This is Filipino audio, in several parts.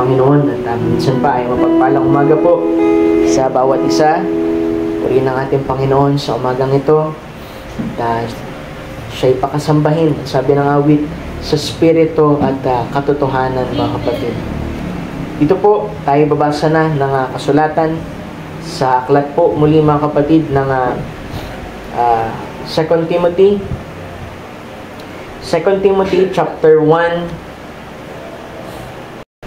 Panginoon at minsan pa ay mapagpalang umaga po sa bawat isa. Purihin ang ating Panginoon sa umagang ito. At siya'y pakasambahin, sabi ng awit, sa spirito at katotohanan, mga kapatid. Dito po, tayo babasa na ng kasulatan sa aklat po muli, mga kapatid, ng 2 Timothy. 2 Timothy chapter 1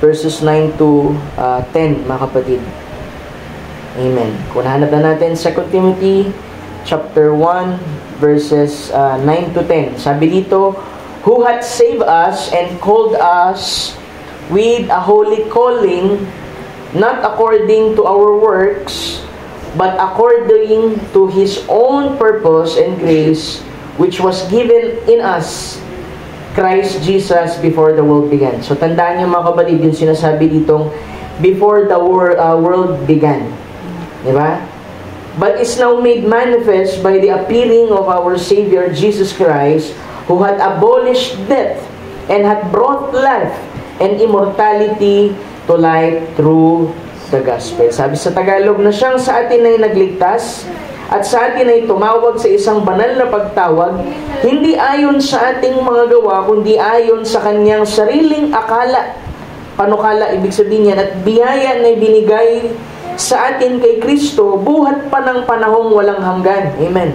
verses 9 to 10, mga kapatid. Amen. Kung nahanap na natin, 2 Timothy chapter 1 verses 9 to 10. Sabi dito, who hath saved us and called us with a holy calling, not according to our works, but according to His own purpose and grace, which was given in us, Christ Jesus, before the world began. So, tandaan niyo, mga kapatid, yung sinasabi ditong before the world began. Diba? But is now made manifest by the appearing of our Savior Jesus Christ, who had abolished death and had brought life and immortality to light through the gospel. Sabi sa Tagalog, na siyang sa atin ay nagligtas at sa atin ay tumawag sa isang banal na pagtawag, hindi ayon sa ating mga gawa, kundi ayon sa kanyang sariling akala. Panukala, ibig sabihin yan, at biyaya na ibinigay sa atin kay Kristo, buhat pa ng panahong walang hanggan. Amen.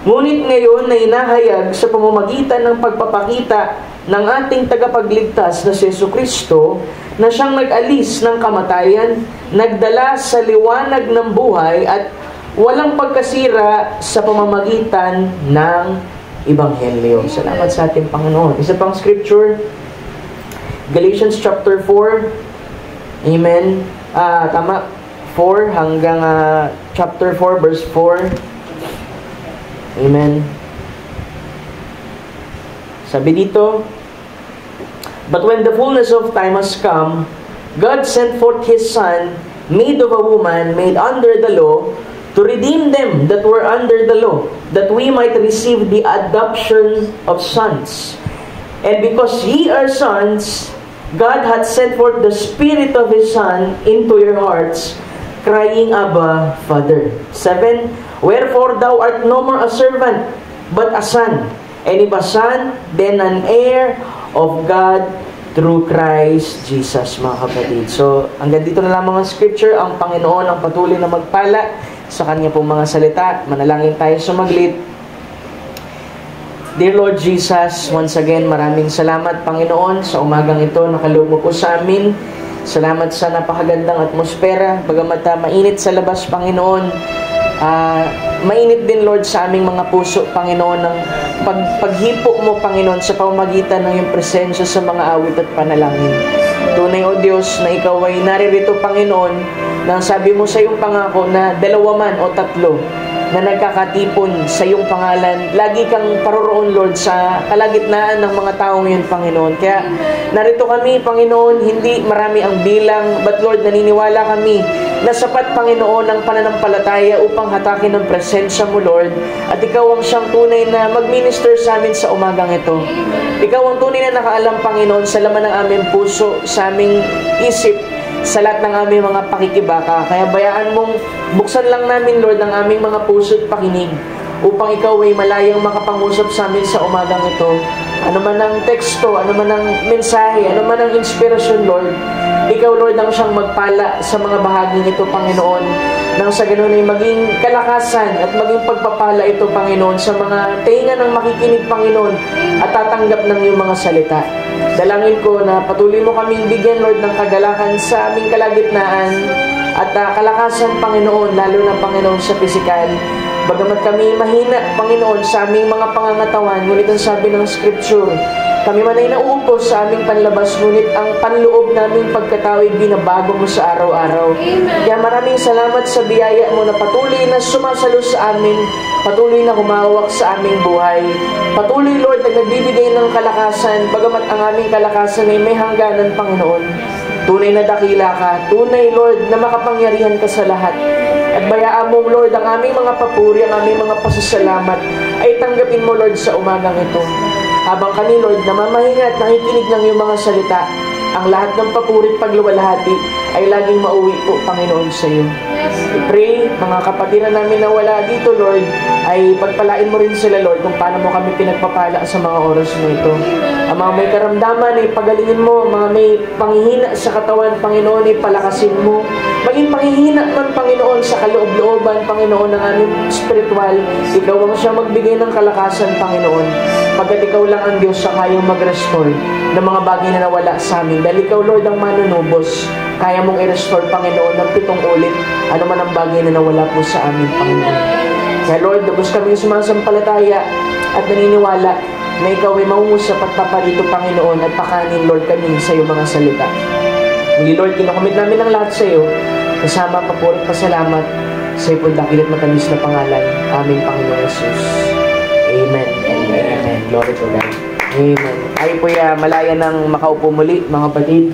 Ngunit ngayon na inahayag sa pamamagitan ng pagpapakita ng ating tagapagligtas na si Jesucristo, na siyang nag-alis ng kamatayan, nagdala sa liwanag ng buhay at walang pagkasira sa pamamagitan ng Ebanghelyo. Salamat sa ating Panginoon. Isa pang scripture, Galatians chapter 4. Amen. Tama. 4 hanggang chapter 4 verse 4. Amen. Sabi dito, but when the fullness of time has come, God sent forth His Son, made of a woman, made under the law, to redeem them that were under the law, that we might receive the adoption of sons. And because ye are sons, God hath sent forth the Spirit of His Son into your hearts, crying, Abba, Father. 7, wherefore thou art no more a servant, but a son. And if a son, then an heir of God through Christ Jesus, mga kapatid. So, hanggang dito na lamang ang scripture. Ang Panginoon ang patuloy na magpala sa Kanya pong mga salita. Manalangin tayo sumaglit. Dear Lord Jesus, once again, maraming salamat, Panginoon, sa umagang ito. Nakaloob mo po sa amin. Salamat sa napakagandang atmosfera. Bagamat mainit sa labas, Panginoon, mainit din, Lord, sa aming mga puso, Panginoon, ng paghipo mo, Panginoon, sa pamamagitan ng iyong presensya sa mga awit at panalangin. Tunay, O Diyos, na Ikaw ay naririto, Panginoon, na sabi mo sa iyong pangako na 2 man o 3 na nagkakatipon sa iyong pangalan, lagi kang paroroon, Lord, sa kalagitnaan ng mga taong yun, Panginoon. Kaya narito kami, Panginoon, hindi marami ang bilang, but Lord, naniniwala kami na sapat, Panginoon, ang pananampalataya upang hatakin ang presensya mo, Lord, at Ikaw ang siyang tunay na mag-minister sa amin sa umagang ito. Ikaw ang tunay na nakaalam, Panginoon, sa laman ng aming puso, sa aming isip, sa lahat ng aming mga pakikibaka. Kaya bayaan mong buksan lang namin, Lord, ang aming mga puso at pakinig upang Ikaw ay malayang makapangusap sa amin sa umagang ito. Ano man ang teksto, ano man ang mensahe, ano man ang inspirasyon, Lord, Ikaw, Lord, ang siyang magpala sa mga bahaging ito, Panginoon, nang sa ganun ay maging kalakasan at maging pagpapala ito, Panginoon, sa mga tainga ng makikinig, Panginoon, at tatanggap ng iyong mga salita. Dalangin ko na patuloy mo kaming bigyan, Lord, ng kagalakan sa aming kalagitnaan at kalakasan, Panginoon, lalo na, Panginoon, sa pisikal. Bagamat kami mahina, Panginoon, sa aming mga pangangatawan, ngunit ang sabi ng Scripture, kami man ay nauupo sa aming panlabas, ngunit ang panloob naming pagkatawid binabago mo sa araw-araw. Kaya maraming salamat sa biyaya mo na patuloy na sumasalo sa amin, patuloy na humawak sa aming buhay. Patuloy, Lord, na nagbibigay ng kalakasan, bagamat ang aming kalakasan ay may hangganan, Panginoon. Tunay na dakila ka, tunay, Lord, na makapangyarihan ka sa lahat. At bayaan mo, Lord, ang aming mga papuri, ang aming mga pasasalamat ay tanggapin mo, Lord, sa umagang ito. Habang kami, Lord, namamahinga at nakikinig ng iyong mga salita, ang lahat ng papuri at pagluwalhati ay laging mauwi po, Panginoon, sa iyo. I pray, mga kapatid na namin na wala dito, Lord, ay pagpalain mo rin sila, Lord, kung paano mo kami pinagpapala sa mga oras na ito. Ang mga may karamdaman ay pagalingin mo, mga may panghihina sa katawan, Panginoon, ay palakasin mo. Maging panghihina man, Panginoon, sa kaloob-looban, Panginoon, ng aming spiritual, ikaw ang siya magbigay ng kalakasan, Panginoon. Pagkat ikaw lang ang Diyos sa kayang mag-restore ng mga bagay na nawala sa amin. Dahil ikaw, Lord, ang manunubos. Kaya mong i-restore, Panginoon, ng 7 ulit ano man ang bagay na nawala po sa amin, Panginoon. Kaya, Lord, lubos kami sumasampalataya at naniniwala na ikaw ay mangungusap at paparito, Panginoon, at pakanin, Lord, kami sa iyo mga salita. Muli, Lord, kinakomit namin ang lahat sa iyo. Kasama papuri at pasalamat sa iyo po dakil at matamis na pangalan. Aming Panginoon Jesus. Amen. Amen. Glory to God. Amen. Ay po malaya ng makaupo muli, mga kapatid.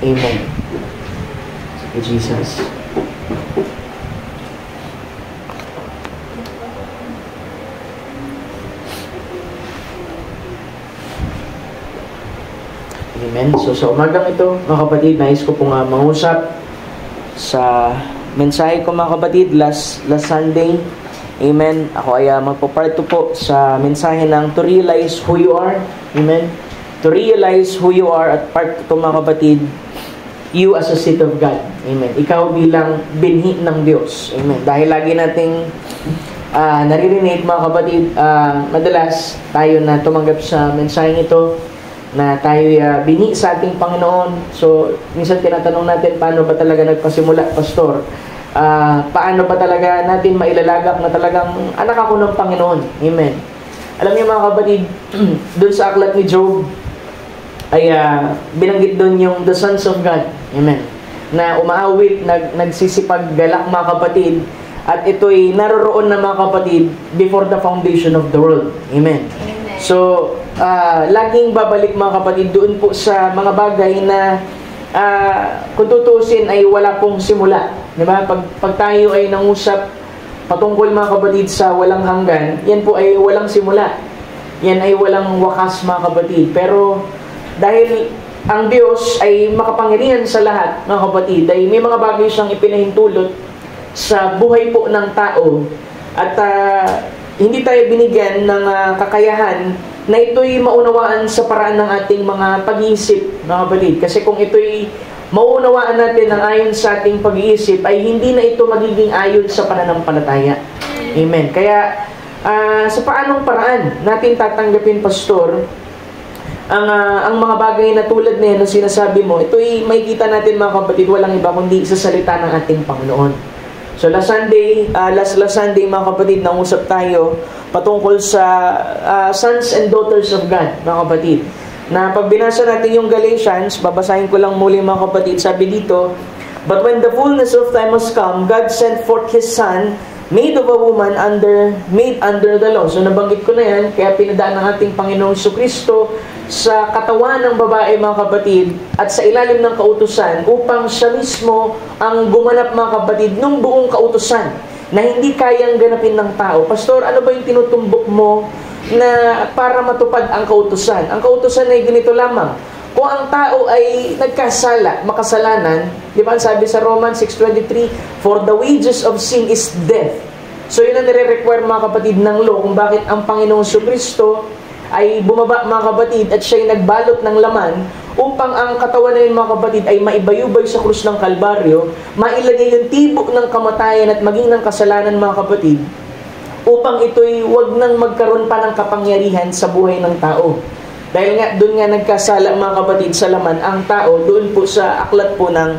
Amen. Thank you, Jesus. Amen. So sa umagang ito, mga kapatid, nais ko pong mangusap sa mensahe ko, mga kapatid, last Sunday. Amen. Ako ay magpo-part 2 po sa mensahe ng To Realize Who You Are. Amen. To realize who you are, at part 2, mga kapatid, you as a seed of God. Amen. Ikaw bilang binhi ng Diyos. Amen. Dahil lagi nating naririnig, mga kapatid, madalas tayo na tumanggap sa mensaheng ito na tayo binhi sa ating Panginoon. So, minsan tinatanong natin, paano ba talaga nagpasimula, Pastor? Paano ba talaga natin mailalagak na talagang anak ako ng Panginoon? Amen. Alam niyo, mga kapatid, doon sa aklat ni Job, ay binanggit doon yung the sons of God. Amen. Na umaawit, nagsisipaggalak, mga kapatid, at ito'y naroroon na, mga kapatid, before the foundation of the world. Amen. Amen. So, laging babalik, mga kapatid, doon po sa mga bagay na kung tutusin ay wala pong simula. Diba? Pag tayo ay nangusap patungkol, mga kapatid, sa walang hanggan, yan po ay walang simula. Yan ay walang wakas, mga kapatid. Pero dahil ang Diyos ay makapangyarihan sa lahat, mga kapatid, ay may mga bagay siyang ipinahintulot sa buhay po ng tao, at hindi tayo binigyan ng kakayahan na ito'y maunawaan sa paraan ng ating mga pag-iisip, mga kapatid. Kasi kung ito'y maunawaan natin ng ayon sa ating pag-iisip, ay hindi na ito magiging ayon sa pananampalataya. Amen. Kaya sa paanong paraan natin tatanggapin, Pastor, ang mga bagay na tulad na yan na sinasabi mo, ito'y makikita natin, mga kapatid, walang iba kundi sa salita ng ating Panginoon. So last Sunday, mga kapatid, nangusap tayo patungkol sa sons and daughters of God, mga kapatid. Na pag binasa natin yung Galatians, babasahin ko lang muli, mga kapatid, sabi dito, "But when the fullness of time has come, God sent forth His Son, made of a woman, made under the law." So nabanggit ko na yan, kaya pinadaan ng ating Panginoong Jesucristo sa katawan ng babae, mga kapatid, at sa ilalim ng kautusan, upang siya mismo ang gumanap, mga kapatid, ng buong kautusan na hindi kayang ganapin ng tao. Pastor, ano ba yung tinutumbok mo na para matupad ang kautusan? Ang kautusan ay ganito lamang: kung ang tao ay nagkasala, makasalanan, di ba sabi sa Romans 6:23, "For the wages of sin is death." So yun ang nire-require, mga kapatid, ng law, kung bakit ang Panginoong Jesucristo ay bumaba, mga kapatid, at siya'y nagbalot ng laman upang ang katawan na yun, mga kapatid, ay maibayubay sa krus ng Kalbaryo, mailagay yung tibok ng kamatayan at maging ng kasalanan, mga kapatid, upang ito'y wag nang magkaroon pa ng kapangyarihan sa buhay ng tao. Dahil nga, doon nga nagkasala, mga kapatid, sa laman ang tao, doon po sa aklat po ng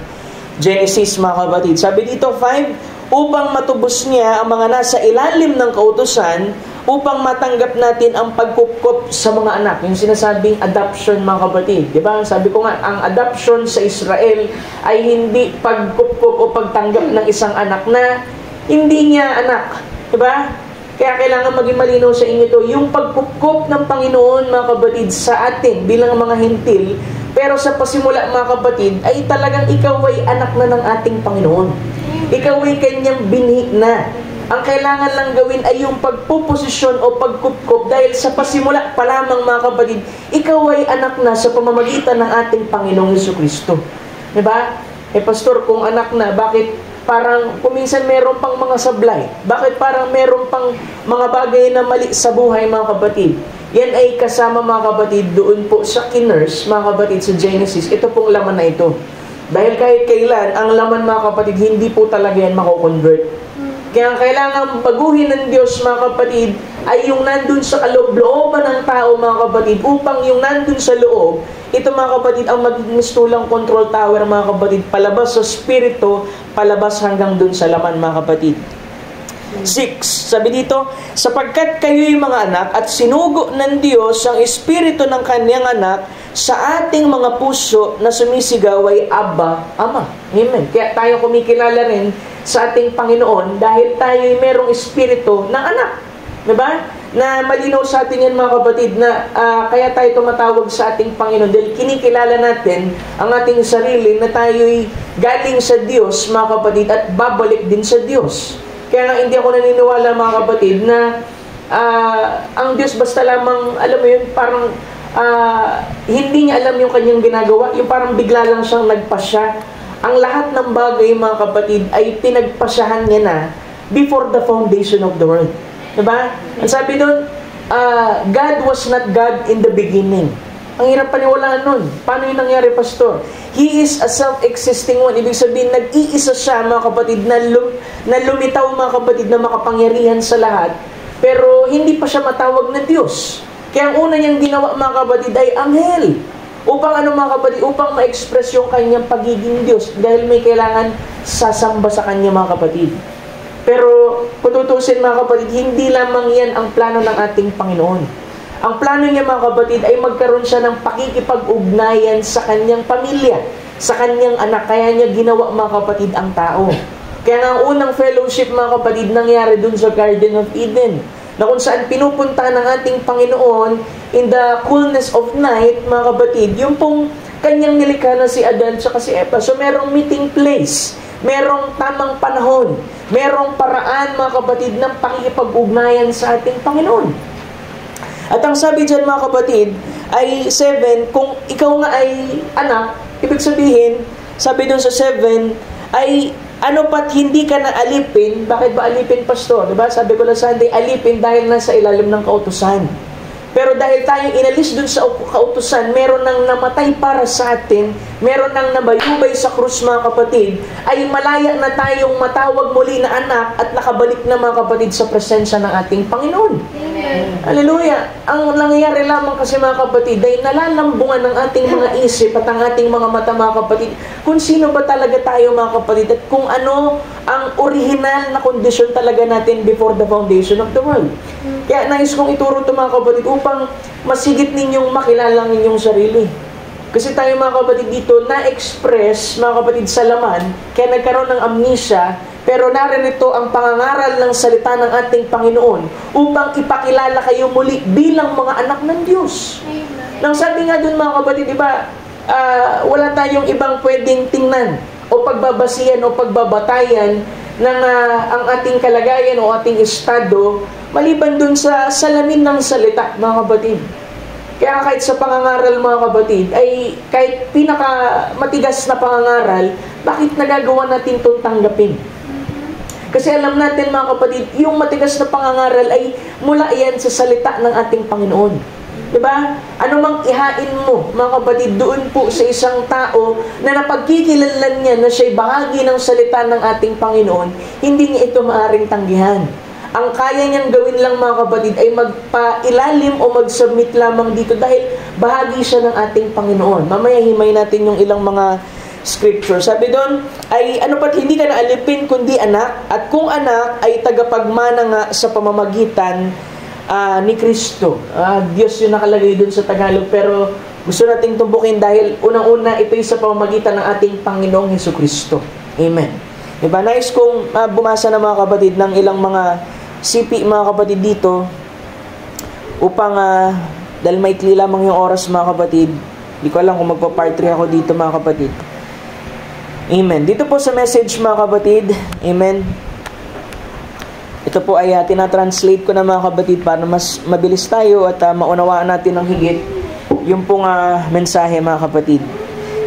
Genesis, mga kapatid. Sabi dito, 5, "Upang matubos niya ang mga nasa ilalim ng kautusan, upang matanggap natin ang pagkupkop sa mga anak." Yung sinasabing adoption, mga kapatid. Diba? Sabi ko nga, ang adoption sa Israel ay hindi pagkupkop o pagtanggap ng isang anak na hindi niya anak. Diba? Kaya kailangan maging malinaw sa inyo ito. Yung pagkupkop ng Panginoon, mga kapatid, sa atin bilang mga hintil, pero sa pasimula, mga kapatid, ay talagang ikaw ay anak na ng ating Panginoon. Ikaw ay kanyang binhi na. Ang kailangan lang gawin ay yung pagpuposisyon o pagkupkop dahil sa pasimula pa lamang mga kapatid, ikaw ay anak na sa pamamagitan ng ating Panginoong Jesucristo. Diba? Pastor, kung anak na, bakit parang kuminsan meron pang mga sablay? Bakit parang meron pang mga bagay na mali sa buhay mga kapatid? Yan ay kasama mga kapatid doon po sa kiners, mga kapatid sa Genesis. Ito pong laman na ito. Dahil kahit kailan, ang laman mga kapatid, hindi po talaga yan mako-convert. Kaya ang kailangan baguhin ng Diyos mga kapatid ay yung nandun sa kaloob-looban ng tao mga kapatid upang yung nandun sa loob, ito mga kapatid ang magiging mistulang control tower mga kapatid, palabas sa spirito, palabas hanggang dun sa laman mga kapatid. 6. Sabi dito, sapagkat kayo'y mga anak at sinugo ng Diyos ang espiritu ng kanyang anak sa ating mga puso na sumisigaw ay Abba, Ama. Amen. Kaya tayo kumikilala rin sa ating Panginoon dahil tayo'y merong espiritu ng anak. Diba? Na malinaw sa atin yan mga kapatid na kaya tayo tumatawag sa ating Panginoon dahil kinikilala natin ang ating sarili na tayo'y galing sa Diyos mga kapatid at babalik din sa Diyos. Kaya nga hindi ako naniniwala mga kapatid na ang Diyos basta lamang, alam mo yun, parang hindi niya alam yung kanyang ginagawa, yung parang bigla lang siyang nagpasya. Ang lahat ng bagay mga kapatid ay pinagpasyahan niya na before the foundation of the world. Diba? Ang sabi doon, God was not God in the beginning. Ang hirap paniwalaan nun. Paano yung nangyari, Pastor? He is a self-existing one. Ibig sabihin, nag-iisa siya, mga kapatid, na lumitaw, mga kapatid, na makapangyarihan sa lahat. Pero hindi pa siya matawag na Diyos. Kaya ang una niyang ginawa, mga kapatid, ay anghel. Upang ano, mga kapatid? Upang ma-express yung kanyang pagiging Diyos. Dahil may kailangan sasamba sa kanya, mga kapatid. Pero, kung tutusin, mga kapatid, hindi lamang yan ang plano ng ating Panginoon. Ang plano niya mga kapatid ay magkaroon siya ng pakikipag-ugnayan sa kanyang pamilya, sa kanyang anak. Kaya niya ginawa mga kapatid ang tao. Kaya nga ang unang fellowship mga kapatid nangyari dun sa Garden of Eden, na kung saan pinupunta ng ating Panginoon in the coolness of night mga kapatid, yung pong kanyang nilikha na si Adan at si Eva. So merong meeting place, merong tamang panahon, merong paraan mga kapatid ng pakikipag-ugnayan sa ating Panginoon. At ang sabi dyan mga kapatid ay 7, kung ikaw nga ay anak, ibig sabihin, sabi dun sa 7, ay ano pat hindi ka na alipin. Bakit ba alipin, Pastor? Diba? Sabi ko lang Sunday, alipin dahil nasa ilalim ng kautusan. Pero dahil tayo inalis dun sa kautusan, meron nang namatay para sa atin, meron nang nabayubay sa krus mga kapatid, ay malaya na tayong matawag muli na anak at nakabalik na mga kapatid sa presensya ng ating Panginoon. Amen. Hallelujah. Ang nangyayari lamang kasi mga kapatid ay nalalambungan ng ating mga isip at ang ating mga mata mga kapatid kung sino ba talaga tayo mga kapatid at kung ano ang original na kondisyon talaga natin before the foundation of the world. Kaya nais kong ituro ito mga kapatid upang masigit ninyong makilala ang inyong sarili. Kasi tayo mga kapatid dito na-express mga kapatid sa laman, kaya nagkaroon ng amnesia, pero naririto ang pangangaral ng salita ng ating Panginoon upang ipakilala kayo muli bilang mga anak ng Diyos. Nang sabi nga dun mga kapatid, diba, wala tayong ibang pwedeng tingnan o pagbabasihan o pagbabatayan ng ang ating kalagayan o ating estado maliban dun sa salamin ng salita mga kapatid. Kaya kahit sa pangangaral mga kapatid ay kahit pinaka matigas na pangangaral, bakit nagagawa natin itong tanggapin? Kasi alam natin mga kapatid, yung matigas na pangangaral ay mula yan sa salita ng ating Panginoon. Diba? Ano mang ihain mo, mga kapatid, doon po sa isang tao na napagkikilanlan niya na siya'y bahagi ng salita ng ating Panginoon, hindi niya ito maaaring tanggihan. Ang kaya niyang gawin lang mga kapatid ay magpailalim o mag-submit lamang dito dahil bahagi siya ng ating Panginoon. Mamaya himay natin yung ilang mga scripture. Sabi doon, ay ano pat hindi ka na alipin kundi anak, at kung anak ay tagapagmana nga sa pamamagitan ni Kristo. Diyos yung nakalagay doon sa Tagalog, pero gusto nating tumbukin dahil unang-una ito'y sa pamamagitan ng ating Panginoong Hesukristo. Amen. Diba? Nais kong bumasa na mga kapatid ng ilang mga sipi mga kapatid dito upang dahil maikli lamang yung oras mga kapatid, hindi ko alam kung magpa-part 3 ako dito mga kapatid. Amen. Dito po sa message mga kapatid, amen, Ito po ay tinatranslate ko na mga kapatid para mas mabilis tayo at maunawaan natin ng higit yung pong mensahe mga kapatid.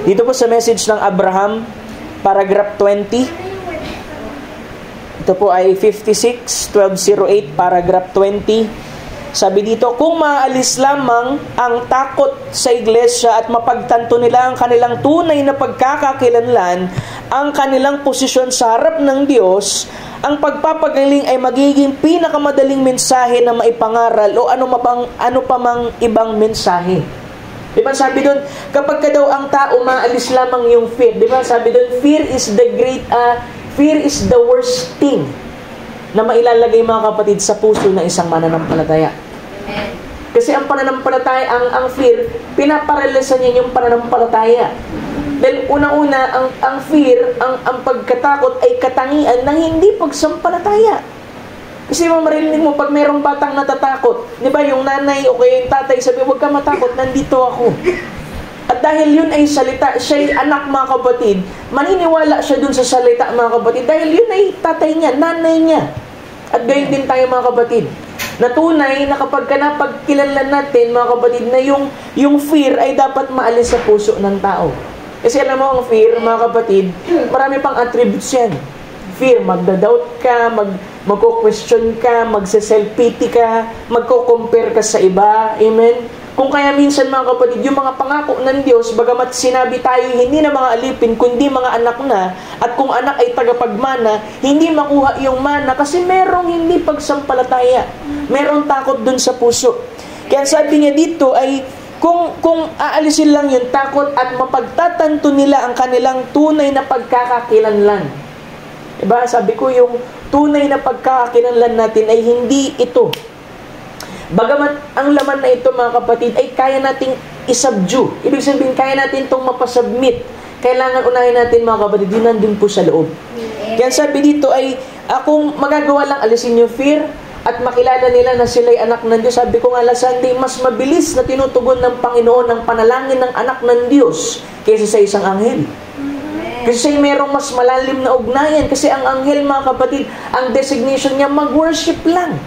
Dito po sa message ng Abraham, paragraph 20. Ito po ay 56-1208, paragraph 20. Sabi dito, kung maalis lamang ang takot sa iglesia at mapagtanto nila ang kanilang tunay na pagkakakilanlan, ang kanilang posisyon sa harap ng Diyos, ang pagpapagaling ay magiging pinakamadaling mensahe na maipangaral o ano pa mang ibang mensahe. Diba sabi doon, kapag ka daw ang tao maalis lamang yung fear, diba sabi doon, fear is the worst thing na mailalagay mga kapatid sa puso ng isang mananampalataya. Amen. Kasi ang pananampalataya, ang fear, pinaparalisan niya yung pananampalataya. Dahil unang-una, ang fear, ang pagkatakot ay katangian ng hindi pagsampalataya. Kasi marinig mo, pag mayroong batang natatakot, di ba yung nanay o kaya yung tatay sabi, huwag ka matakot, nandito ako. At dahil yun ay salita, siya'y anak mga kapatid, maniniwala siya dun sa salita mga kapatid, dahil yun ay tatay niya, nanay niya. At gayon din tayo mga kapatid. Na tunay na kapag napagkilanlan natin mga kapatid na yung fear ay dapat maalis sa puso ng tao. Kasi alam mo ang fear mga kapatid, marami pang attributes yan. Fear, magda-doubt ka, magko-question ka, magse-self-pity ka, magko-compare ka sa iba. Amen? Kung kaya minsan mga kapatid, yung mga pangako ng Diyos, bagamat sinabi tayo hindi na mga alipin, kundi mga anak na, at kung anak ay tagapagmana, hindi makuha yung mana kasi merong hindi pagsampalataya. Merong takot dun sa puso. Kaya sabi niya dito ay, kung aalisin lang yung takot at mapagtatanto nila ang kanilang tunay na pagkakakilanlan. Diba? Sabi ko, yung tunay na pagkakakilanlan natin ay hindi ito. Bagamat ang laman na ito mga kapatid ay kaya nating isubdue. Ibig sabihin, kaya natin itong mapasubmit. Kailangan unahin natin mga kapatid, yun nandun po sa loob. Kaya sabi dito ay, kung magagawa lang alisin yung fear at makilala nila na sila'y anak ng Diyos. Sabi ko nga last Sunday, mas mabilis na tinutugon ng Panginoon ng panalangin ng anak ng Diyos kaysa sa isang anghel. Kasi mayroong mas malalim na ugnayan. Kasi ang anghel mga kapatid, ang designation niya mag-worship lang.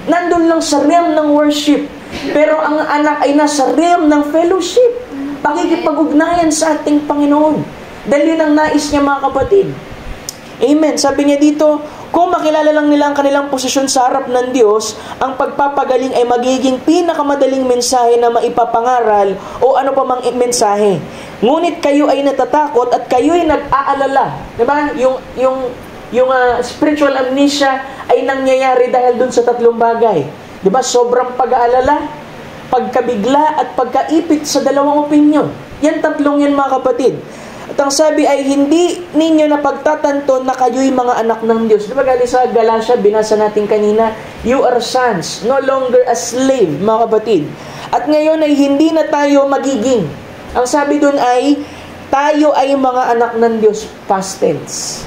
Nandun lang sa realm ng worship. Pero ang anak ay nasa realm ng fellowship. Pakikipag-ugnayan sa ating Panginoon. Dahil yun ang nais niya mga kapatid. Amen. Sabi niya dito, kung makilala lang nila ang kanilang posisyon sa harap ng Diyos, ang pagpapagaling ay magiging pinakamadaling mensahe na maipapangaral o ano pa mang mensahe. Ngunit kayo ay natatakot at kayo ay nag-aalala. Diba? Yung spiritual amnesia ay nangyayari dahil dun sa tatlong bagay. Diba? Sobrang pag-aalala, pagkabigla, at pagkaipit sa dalawang opinyon. Yan tatlong yan mga kapatid. At ang sabi ay, hindi ninyo napagtatanto na kayo'y mga anak ng Diyos. Diba galing sa Galatia, binasa natin kanina, you are sons, no longer a slave, mga kapatid. At ngayon ay hindi na tayo magiging. Ang sabi dun ay, tayo ay mga anak ng Diyos, past tense.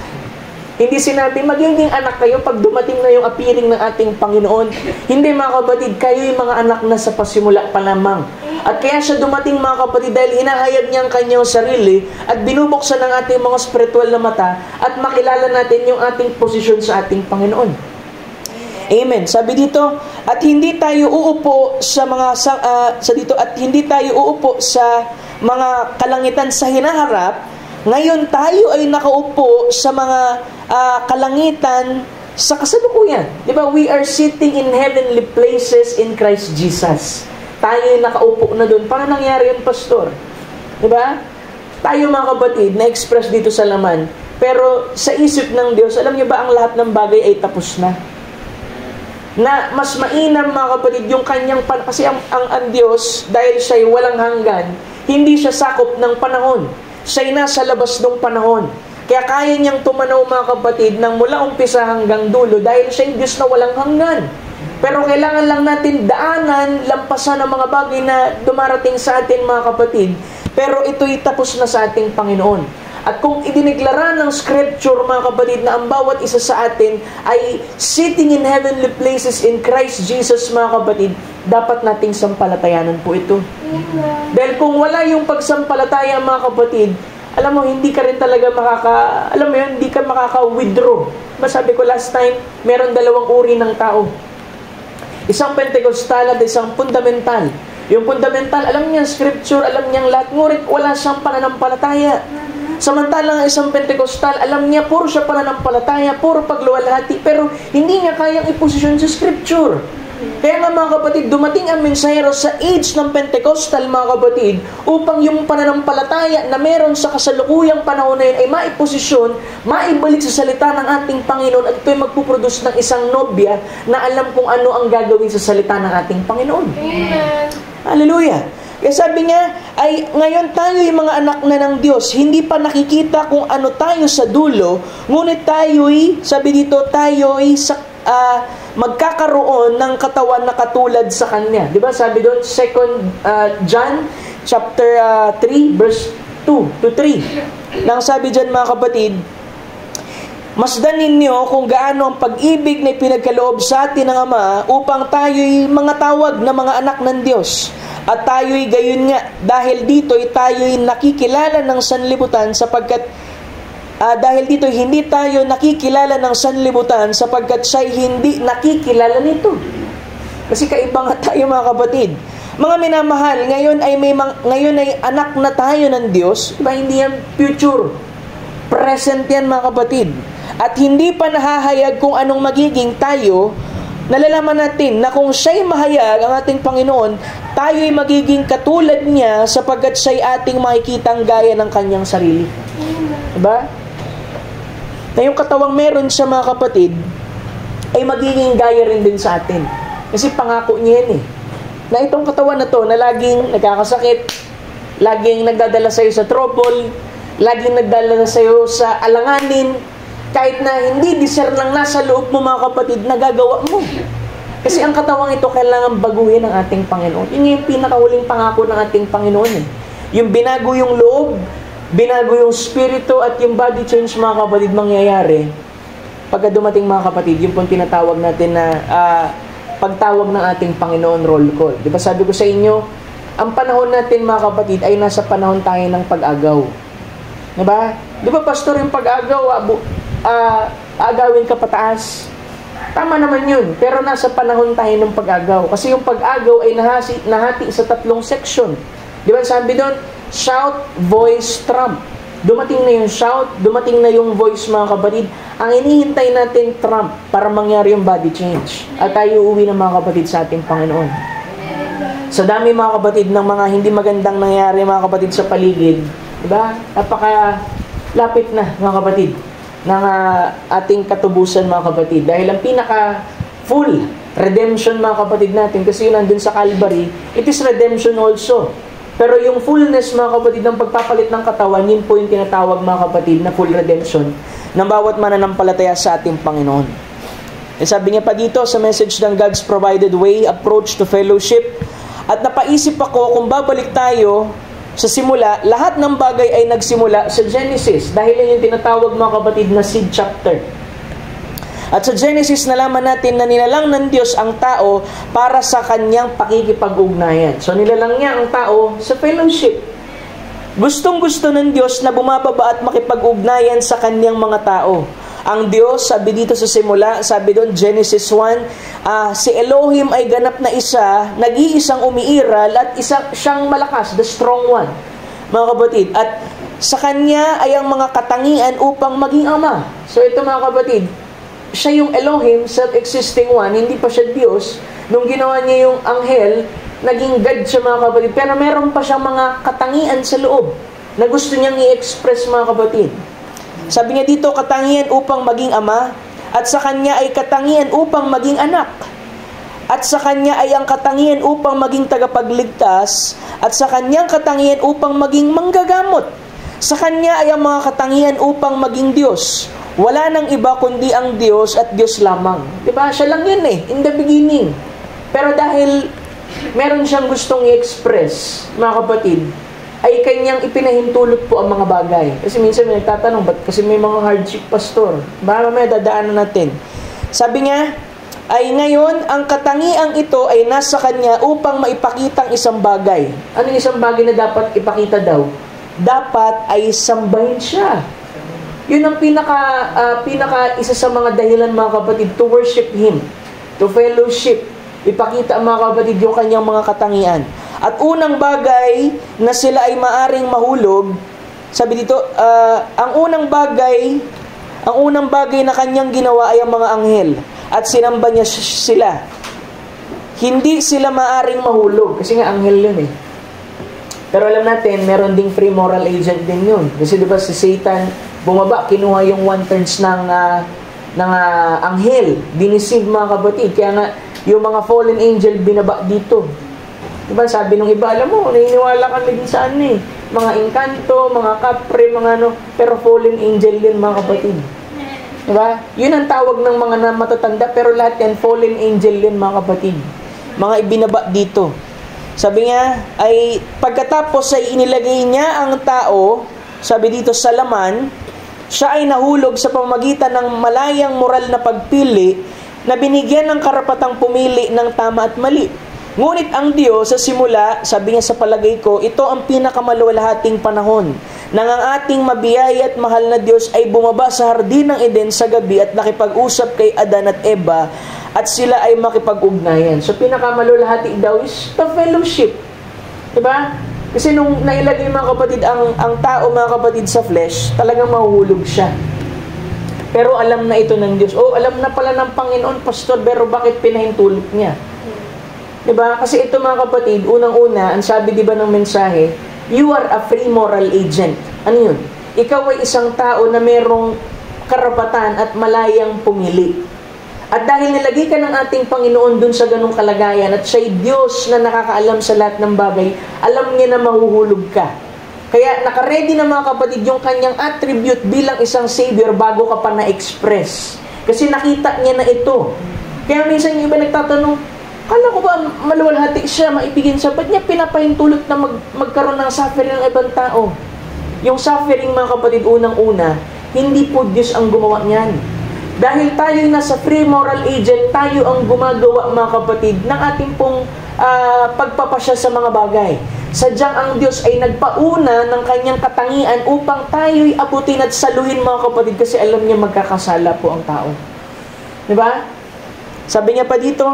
Hindi sinabi, magiging anak kayo pag dumating na yung appearing ng ating Panginoon. Hindi mga kapatid, kayo yung mga anak na sa pasimula pa lamang. At kaya siya dumating mga kapatid dahil hinahayag niya ang kanyang sarili at binubuksan ng ating mga spiritual na mata at makilala natin yung ating posisyon sa ating Panginoon. Amen. Sabi dito, at hindi tayo uupo sa mga kalangitan sa hinaharap. Ngayon tayo ay nakaupo sa mga kalangitan sa kasalukuyan. Di ba? We are sitting in heavenly places in Christ Jesus. Tayo ay nakaupo na doon. Paano nangyari yun, Pastor? Di ba? Tayo mga kapatid, na-express dito sa laman. Pero sa isip ng Diyos, alam niyo ba ang lahat ng bagay ay tapos na? Na mas mainam mga kapatid yung kanyang kasi ang Diyos, dahil siya'y walang hanggan, hindi siya sakop ng panahon. Siya'y nasa labas ng panahon. Kaya kaya niyang tumanaw mga kapatid ng mula umpisa hanggang dulo dahil siya'y Diyos na walang hanggan. Pero kailangan lang natin daanan, lampasan ang mga bagay na dumarating sa atin mga kapatid. Pero ito'y tapos na sa ating Panginoon. At kung idineklara ng Scripture mga kapatid na ang bawat isa sa atin ay sitting in heavenly places in Christ Jesus mga kapatid, dapat nating sampalatayanan po ito. Dahil kung wala yung pagsampalataya mga kapatid, alam mo, hindi ka rin talaga hindi ka makaka-withdraw. Masabi ko last time, meron dalawang uri ng tao. Isang Pentecostal at isang fundamental. Yung fundamental, alam niya scripture, alam niya lahat, ngunit wala siyang pananampalataya. Samantalang isang Pentecostal, alam niya, puro siya pananampalataya, puro pagluwalhati, pero hindi niya kayang iposisyon sa scripture. Kaya nga mga kapatid, dumating ang mensahero sa age ng Pentecostal mga kapatid, upang yung pananampalataya na meron sa kasalukuyang panahon na yun ay maiposisyon, maibalik sa salita ng ating Panginoon, at ito'y magpuproduce ng isang nobya na alam kung ano ang gagawin sa salita ng ating Panginoon. Amen. Hallelujah! Kaya sabi niya, ay ngayon tayo yung mga anak na ng Diyos, hindi pa nakikita kung ano tayo sa dulo, ngunit tayo'y, sabi dito, tayo'y magkakaroon ng katawan na katulad sa Kanya. Di ba? Sabi doon, 2 John chapter 3, verse 2 to 3. Nang sabi dyan mga kapatid, masdan ninyo kung gaano ang pag-ibig na pinagkaloob sa atin ng Ama upang tayo'y mga tawag na mga anak ng Diyos. At tayo'y gayon nga, dahil dito'y tayo'y nakikilala ng sanlibutan sapagkat dahil dito hindi tayo nakikilala ng sanlibutan sapagkat siya'y hindi nakikilala nito. Kasi kaiba nga tayo mga kapatid. Mga minamahal, ngayon ay anak na tayo ng Diyos. Diba? Hindi yan future. Present yan mga kapatid. At hindi pa nahahayag kung anong magiging tayo. Nalalaman natin na kung siya'y mahayag, ang ating Panginoon, tayo'y magiging katulad niya sapagkat siya'y ating makikitang gaya ng kanyang sarili. Diba? Na yung katawang meron siya mga kapatid, ay magiging gaya rin din sa atin. Kasi pangako niya yan na itong katawan na to, na laging nagkakasakit, laging nagdadala sa'yo sa trouble, laging nagdadala sa'yo sa alanganin, kahit na hindi discern lang nasa loob mo mga kapatid, nagagawa mo. Kasi ang katawang ito kailangan baguhin ng ating Panginoon. Yun yung pinakahuling pangako ng ating Panginoon. Yung binago yung loob, binago yung spirito at yung body change mga kapatid mangyayari pagka dumating mga kapatid, yung pong tinatawag natin na pagtawag ng ating Panginoon roll call. Di ba sabi ko sa inyo, ang panahon natin mga kapatid ay nasa panahon tayo ng pag-agaw. Di ba? Di ba pastor, yung pag-agaw, agawin ka pataas. Tama naman yun, pero nasa panahon tayo ng pag-agaw. Kasi yung pag-agaw ay nahati sa 3 section. Di ba sabi doon, shout, voice, trump. Dumating na yung shout, dumating na yung voice mga kapatid. Ang inihintay natin, trump, para mangyari yung body change. At tayo uuwi ng mga kapatid sa ating Panginoon. Sa dami mga kapatid ng mga hindi magandang nangyari mga kapatid sa paligid, diba? Napaka-lapit na mga kapatid ng ating katubusan mga kapatid. Dahil ang pinaka-full redemption mga kapatid natin, kasi yun nandun sa Calvary, it is redemption also. Pero yung fullness mga kapatid ng pagpapalit ng katawan, yun po yung tinatawag mga kapatid na full redemption ng bawat mananampalataya sa ating Panginoon. Sabi niya pa dito sa message ng God's Provided Way, Approach to Fellowship, at napaisip ako kung babalik tayo sa simula, lahat ng bagay ay nagsimula sa Genesis. Dahil yun yung tinatawag mga kapatid na seed chapter. At sa Genesis, nalaman natin na nilalang ng Diyos ang tao para sa kanyang pakikipag-ugnayan. So, nilalang niya ang tao sa fellowship. Gustong-gusto ng Diyos na bumababa at makipag-ugnayan sa kanyang mga tao. Ang Diyos, sabi dito sa simula, sabi doon, Genesis 1, si Elohim ay ganap na isa, nag-iisang umiiral at siyang malakas, the strong one. Mga kapatid, at sa kanya ay ang mga katangian upang maging ama. So, ito mga kapatid, siya yung Elohim, self-existing one, hindi pa siya Diyos. Nung ginawa niya yung anghel, naging God siya mga kapatid. Pero meron pa siyang mga katangian sa loob na gusto niyang i-express mga kapatid. Sabi niya dito, katangian upang maging ama, at sa kanya ay katangian upang maging anak. At sa kanya ay ang katangian upang maging tagapagligtas, at sa kanyang katangian upang maging manggagamot. Sa kanya ay ang mga katangian upang maging Diyos. Wala nang iba kundi ang Diyos at Diyos lamang. Diba? Siya lang yun in the beginning. Pero dahil meron siyang gustong i-express, mga kapatid, ay kanyang ipinahintulot po ang mga bagay. Kasi minsan may nagtatanong, ba't kasi may mga hardship, pastor? Baka may dadaanan natin. Sabi niya, ay ngayon, ang katangiang ito ay nasa kanya upang maipakita ang isang bagay. Ano yung isang bagay na dapat ipakita daw? dapat ay sambahin siya. Yun ang pinaka isa sa mga dahilan, mga kapatid, to worship Him, to fellowship, ipakita, mga kapatid, yung kanyang mga katangian. At unang bagay na sila ay maaring mahulog, sabi dito, ang unang bagay na kanyang ginawa ay ang mga anghel, at sinamba niya sila. Hindi sila maaring mahulog, kasi nga anghel yun eh. Pero alam natin, meron ding free moral agent din yun. Kasi diba si Satan, bumaba, kinuha yung 1/3 ng anghel. Diniceive, mga kapatid. Kaya nga, yung mga fallen angel, binaba dito. Diba, sabi nung iba, alam mo, naniniwala kami din sa ano eh. Mga engkanto, mga kapre, mga ano, pero fallen angel din, mga kapatid. Diba? Yun ang tawag ng mga matatanda, pero lahat yan, fallen angel din, mga kapatid. Mga ibinaba dito. Sabi niya, ay pagkatapos ay inilagay niya ang tao, sabi dito sa laman, siya ay nahulog sa pamamagitan ng malayang moral na pagpili na binigyan ng karapatang pumili ng tama at mali. Ngunit ang Diyos sa simula, sabi niya sa palagay ko, ito ang pinakamaluwalhating panahon nang ang ating mabiyaya at mahal na Diyos ay bumaba sa hardin ng Eden sa gabi at nakipag-usap kay Adan at Eva at sila ay makipag-ugnayan. So pinakamaluwalhati daw is the fellowship. Diba? Kasi nung nailagay, mga kapatid, ang tao, mga kapatid, sa flesh, talagang mahuhulog siya. Pero alam na ito ng Diyos. Alam na pala ng Panginoon, Pastor, pero bakit pinahintulot niya? Diba? Kasi ito, mga kapatid, unang-una, ang sabi diba ng mensahe, you are a free moral agent. Ano yun? Ikaw ay isang tao na merong karapatan at malayang pumili. At dahil nilagay ka ng ating Panginoon dun sa ganung kalagayan at siya'y Diyos na nakakaalam sa lahat ng bagay, alam niya na mahuhulog ka. Kaya nakaredy na, mga kapatid, yung kanyang attribute bilang isang Savior bago ka pa na-express. Kasi nakita niya na ito. Kaya minsan yung iba nagtatanong, kala ko ba maluwalhati siya, maibigin siya, ba't niya pinapahintulot na magkaroon ng suffering ng ibang tao? Yung suffering, mga kapatid, unang-una, hindi po Diyos ang gumawa niyan. Dahil tayo nasa free moral agent, tayo ang gumagawa, mga kapatid, ng ating pong pagpapasya sa mga bagay. Sadyang ang Diyos ay nagpauna ng kanyang katangian upang tayo'y abutin at saluhin, mga kapatid, kasi alam niya magkakasala po ang tao. Diba? Sabi niya pa dito,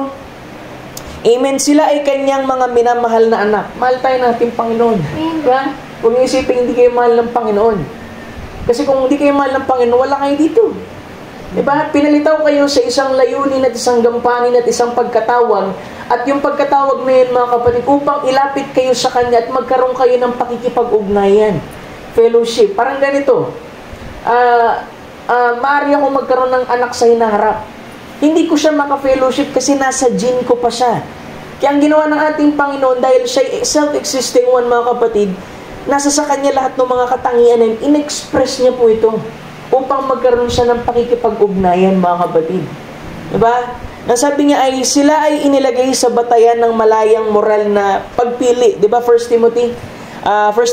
Amen, sila ay kanyang mga minamahal na anak. Mahal tayo natin, Panginoon. Diba? Huwag niyo isipin, hindi kayo mahal ng Panginoon. Kasi kung hindi kayo mahal ng Panginoon, wala kayo dito. Diba? Pinalitaw kayo sa isang layunin at isang gampanin at isang pagkatawag. At yung pagkatawag na yun, mga kapatid, upang ilapit kayo sa Kanya at magkaroon kayo ng pakikipag-ugnayan. Fellowship. Parang ganito. Maaari ako magkaroon ng anak sa hinaharap. Hindi ko siya maka-fellowship kasi nasa gene ko pa siya. Kaya ang ginawa ng ating Panginoon, dahil siya self-existing one, mga kapatid, nasa sa Kanya lahat ng mga katangian na in-express niya po ito upang magkaroon siya ng pakikipag-ugnayan, mga kapatid. Diba? Nasabi niya ay sila ay inilagay sa batayan ng malayang moral na pagpili. Diba? 1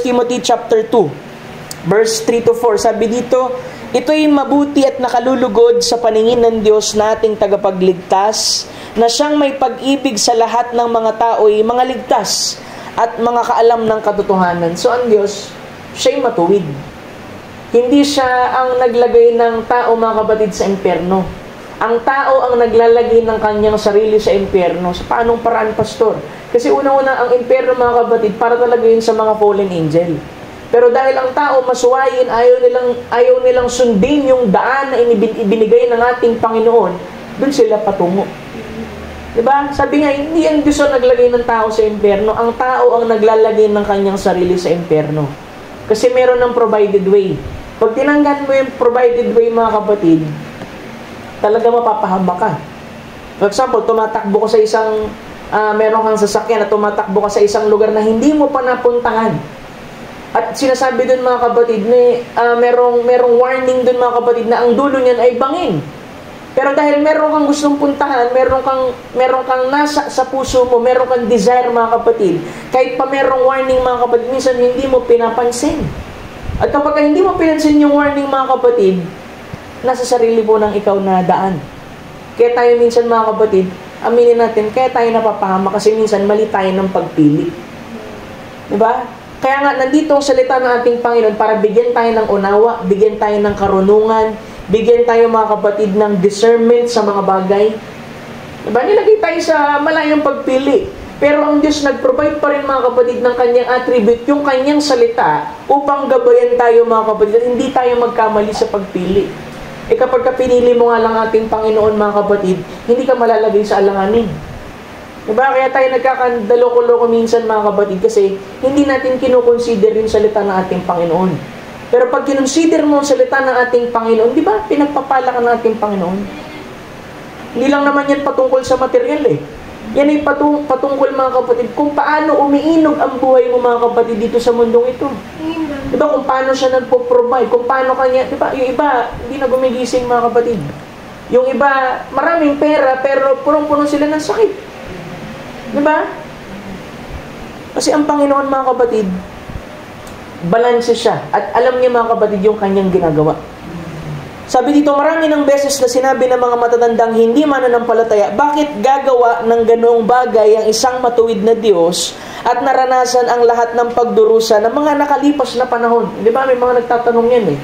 Timothy chapter 2, verse 3-4. Sabi dito, ito'y mabuti at nakalulugod sa paningin ng Diyos na ating tagapagligtas, na siyang may pag-ibig sa lahat ng mga tao'y mga ligtas at mga kaalam ng katotohanan. So ang Diyos, siya'y matuwid. Hindi siya ang naglagay ng tao, mga kapatid, sa impyerno. Ang tao ang naglalagay ng kanyang sarili sa impyerno. Sa paanong paraan, Pastor? Kasi unang-una, ang impyerno, mga kapatid, para talaga yun sa mga fallen angel. Pero dahil ang tao masuwayin, ayaw nilang sundin yung daan na ibinigay ng ating Panginoon, dun sila patungo. Diba? Sabi nga, hindi ang Diyos ang naglagay ng tao sa impyerno. Ang tao ang naglalagay ng kanyang sarili sa impyerno. Kasi meron ng provided way. Pag tinanggan mo yung provided way, mga kapatid, talaga mapapahama ka. For example, tumatakbo ka sa isang, meron kang sasakyan at tumatakbo ka sa isang lugar na hindi mo pa napuntahan. At sinasabi dun, mga kapatid, merong warning dun, mga kapatid, na ang dulo niyan ay bangin. Pero dahil meron kang gustong puntahan, meron kang nasa sa puso mo, meron kang desire, mga kapatid, kahit pa merong warning, mga kapatid, minsan hindi mo pinapansin. At kapag hindi mo pinansin yung warning, mga kapatid, nasa sarili po ng ikaw na daan. Kaya tayo minsan, mga kapatid, aminin natin, kaya tayo napapahama kasi minsan mali tayo ng pagpili. Diba? Kaya nga, nandito ang salita ng ating Panginoon para bigyan tayo ng unawa, bigyan tayo ng karunungan, bigyan tayo mga kapatid ng discernment sa mga bagay. Diba? Nilagay tayo sa malayong pagpili. Pero ang Diyos nag-provide pa rin mga kapatid ng kanyang attribute, yung kanyang salita, upang gabayan tayo mga kapatid at hindi tayo magkamali sa pagpili. Kapag pinili mo nga lang ating Panginoon mga kapatid, hindi ka malalagay sa alanganin. Diba? Kaya tayo nagkakandaloko-loko minsan mga kapatid kasi hindi natin kinukonsider yung salita ng ating Panginoon. Pero pag kinonsider mo ang salita ng ating Panginoon, di ba pinagpapala ka ng ating Panginoon? Hindi lang naman yan patungkol sa material eh. Yan ay patungkol mga kapatid kung paano umiinog ang buhay mo mga kapatid dito sa mundong ito. Diba kung paano siya nagpo-provide, kung paano kanya, diba yung iba hindi na gumigising mga kapatid. Yung iba maraming pera pero punong-puno sila ng sakit. Diba? Kasi ang Panginoon mga kapatid, balanse siya at alam niya mga kapatid yung kanyang ginagawa. Sabi dito, marami ng beses na sinabi ng mga matatandang hindi mananampalataya, bakit gagawa ng ganoong bagay ang isang matuwid na Diyos at naranasan ang lahat ng pagdurusa ng mga nakalipas na panahon? Di ba may mga nagtatanong yan eh.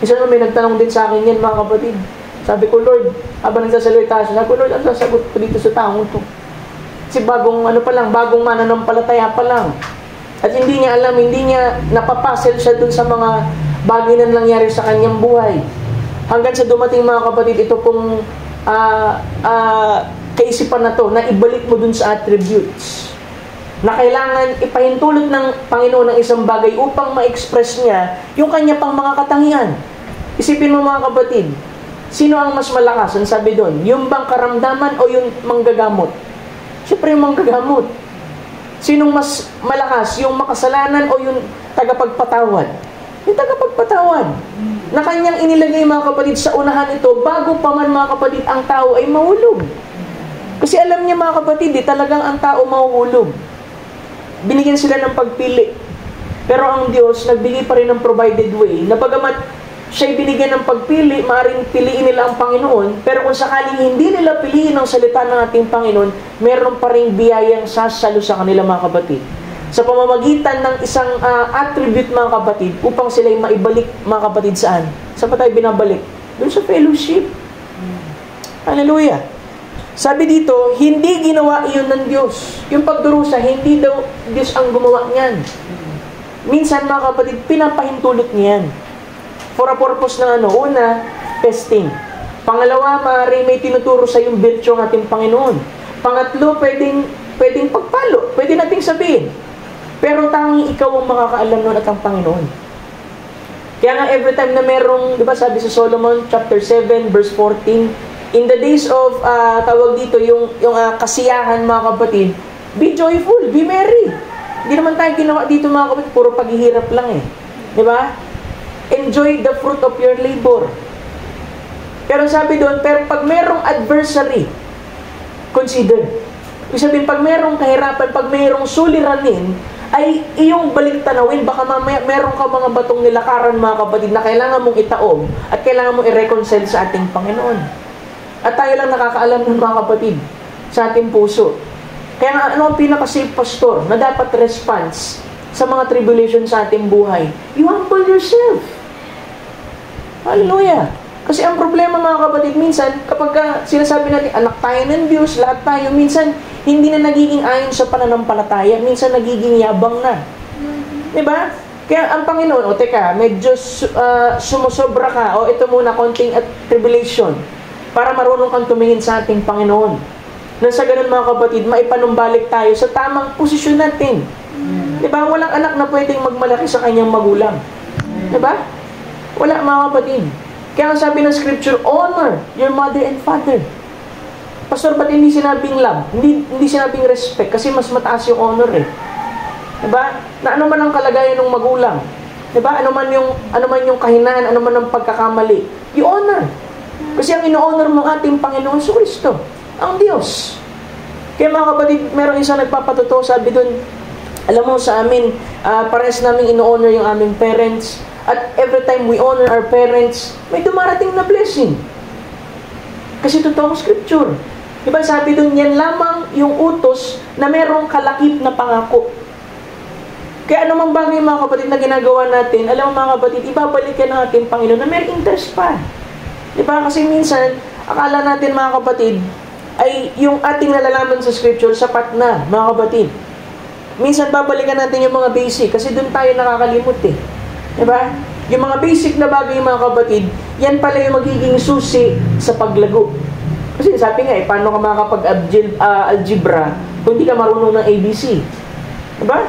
Isa naman may nagtanong din sa akin yan mga kapatid. Sabi ko, Lord, habang nagsasalita siya, sabi ko, Lord, ano sasagot ko dito sa taong ito? Kasi bagong mananampalataya pa lang. At hindi niya alam, hindi niya napapasel siya dun sa mga bagay na nangyari sa kanyang buhay. Hanggang sa dumating mga kapatid, ito pong kaisipan na to, na ibalik mo dun sa attributes. Na kailangan ipahintulot ng Panginoon ng isang bagay upang ma-express niya yung kanya pang mga katangian. Isipin mo mga kapatid, sino ang mas malakas? Ang sabi doon, yung bang karamdaman o yung manggagamot? Siyempre yung manggagamot. Sinong mas malakas? Yung makasalanan o yung tagapagpatawad? Yung tagapagpatawad. Na kanyang inilagay mga kapatid sa unahan ito bago pa man mga kapatid ang tao ay mahulog. Kasi alam niya mga kapatid, talagang ang tao mahuhulog. Binigyan sila ng pagpili. Pero ang Diyos nagbigay pa rin ng provided way na bagamat siya'y binigyan ng pagpili, maaaring piliin nila ang Panginoon, pero kung sakaling hindi nila piliin ang salita ng ating Panginoon, meron pa rin biyayang sasalo sa kanila mga kapatid. Sa pamamagitan ng isang attribute mga kapatid, upang sila'y maibalik mga kapatid saan? Saan pa tayo binabalik? Doon sa fellowship. Hallelujah. Sabi dito, hindi ginawa iyon ng Diyos. Yung pagdurusa, hindi daw Diyos ang gumawa niyan. Minsan mga kapatid, pinapahintulot niyan. For a purpose na una, testing. Pangalawa, maaari may tinuturo sa yung virtue ng ating Panginoon. Pangatlo, pwedeng pagpalo. Pwede nating sabihin. Pero tanging ikaw ang makakaalam nun at ang Panginoon. Kaya nga every time na merong, di ba sabi sa Solomon chapter 7 verse 14, in the days of, tawag dito, yung kasiyahan mga kapatid, be joyful, be merry. Hindi naman tayo ginawa dito mga kapatid, puro paghihirap lang eh. Di ba? Enjoy the fruit of your labor. Pero sabi doon, pero pag merong adversary, consider. Ibig sabihin, pag merong kahirapan, pag merong suliranin, ay iyong balik tanawin, baka mamaya meron ka mga batong nilakaran mga kapatid na kailangan mong itaob at kailangan mong i-reconcile sa ating Panginoon. At tayo lang nakakaalam ng mga kapatid sa ating puso. Kaya nga, ano ang pinaka-safe pastor na dapat response sa mga tribulation sa ating buhay? You humble yourself. Hallelujah. Kasi ang problema mga kapatid, minsan, kapag sinasabi natin, anak tayo ng Diyos, lahat tayo, minsan, hindi na nagiging ayon sa pananampalataya, minsan nagiging yabang na. Diba? Kaya ang Panginoon, teka, medyo sumusobra ka, ito muna, konting tribulation, para marunong kang tumingin sa ating Panginoon. Nang sa ganun mga kapatid, maipanumbalik tayo sa tamang posisyon natin. Diba? Walang anak na pwedeng magmalaki sa kanyang magulang. Diba? Wala mga kapatid. Kaya ang sabi ng scripture, honor your mother and father. Pastor, ba't hindi sinabing love? Hindi sinabing respect kasi mas mataas yung honor eh. Diba? Na ano man ang kalagayan ng magulang. Diba? Ano man yung kahinaan, ano man ang pagkakamali. You honor. Kasi ang ino-honor mo ating Panginoon sa Kristo, ang Diyos. Kaya mga kapatid, merong isang nagpapatotoo, sabi doon, alam mo sa amin, parehas namin ino-honor yung aming parents. At every time we honor our parents, may dumarating na blessing. Kasi totoong scripture. Diba sabi doon, yan lamang yung utos na merong kalakip na pangako. Kaya anumang bagay mga kapatid na ginagawa natin, alam mo mga kapatid, ibabalikan ng ating Panginoon na may interest pa. Diba? Kasi minsan, akala natin mga kapatid, ay yung ating nalalaman sa scripture, sapat na mga kapatid. Minsan babalikan natin yung mga basic kasi doon tayo nakakalimot eh. Diba? Yung mga basic na bagay mga kapatid, yan pala yung magiging susi sa paglago. Kasi sabi nga paano ka makakapag-algebra kung hindi ka marunong ng ABC? Diba?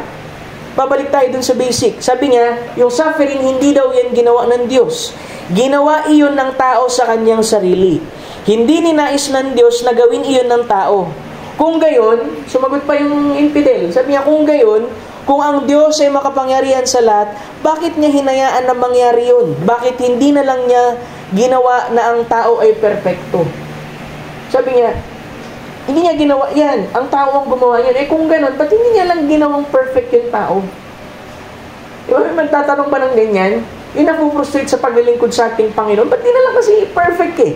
Babalik tayo dun sa basic. Sabi niya, yung suffering hindi daw yan ginawa ng Diyos. Ginawa iyon ng tao sa kanyang sarili. Hindi ninais ng Diyos na gawin iyon ng tao. Kung gayon, sumagot pa yung infidel. Sabi niya, kung gayon, kung ang Diyos ay makapangyarihan sa lahat, bakit niya hinayaan na mangyari yun? Bakit hindi na lang niya ginawa na ang tao ay perfecto? Sabi niya, hindi niya ginawa yan. Ang tao ang gumawa yan. Kung gano'n, ba't hindi niya lang ginawang perfect yung tao? Diba, may magtatanong ba ng ganyan? Yung napuprustrate sa paglilingkod sa ating Panginoon, ba't di na lang kasi perfect eh?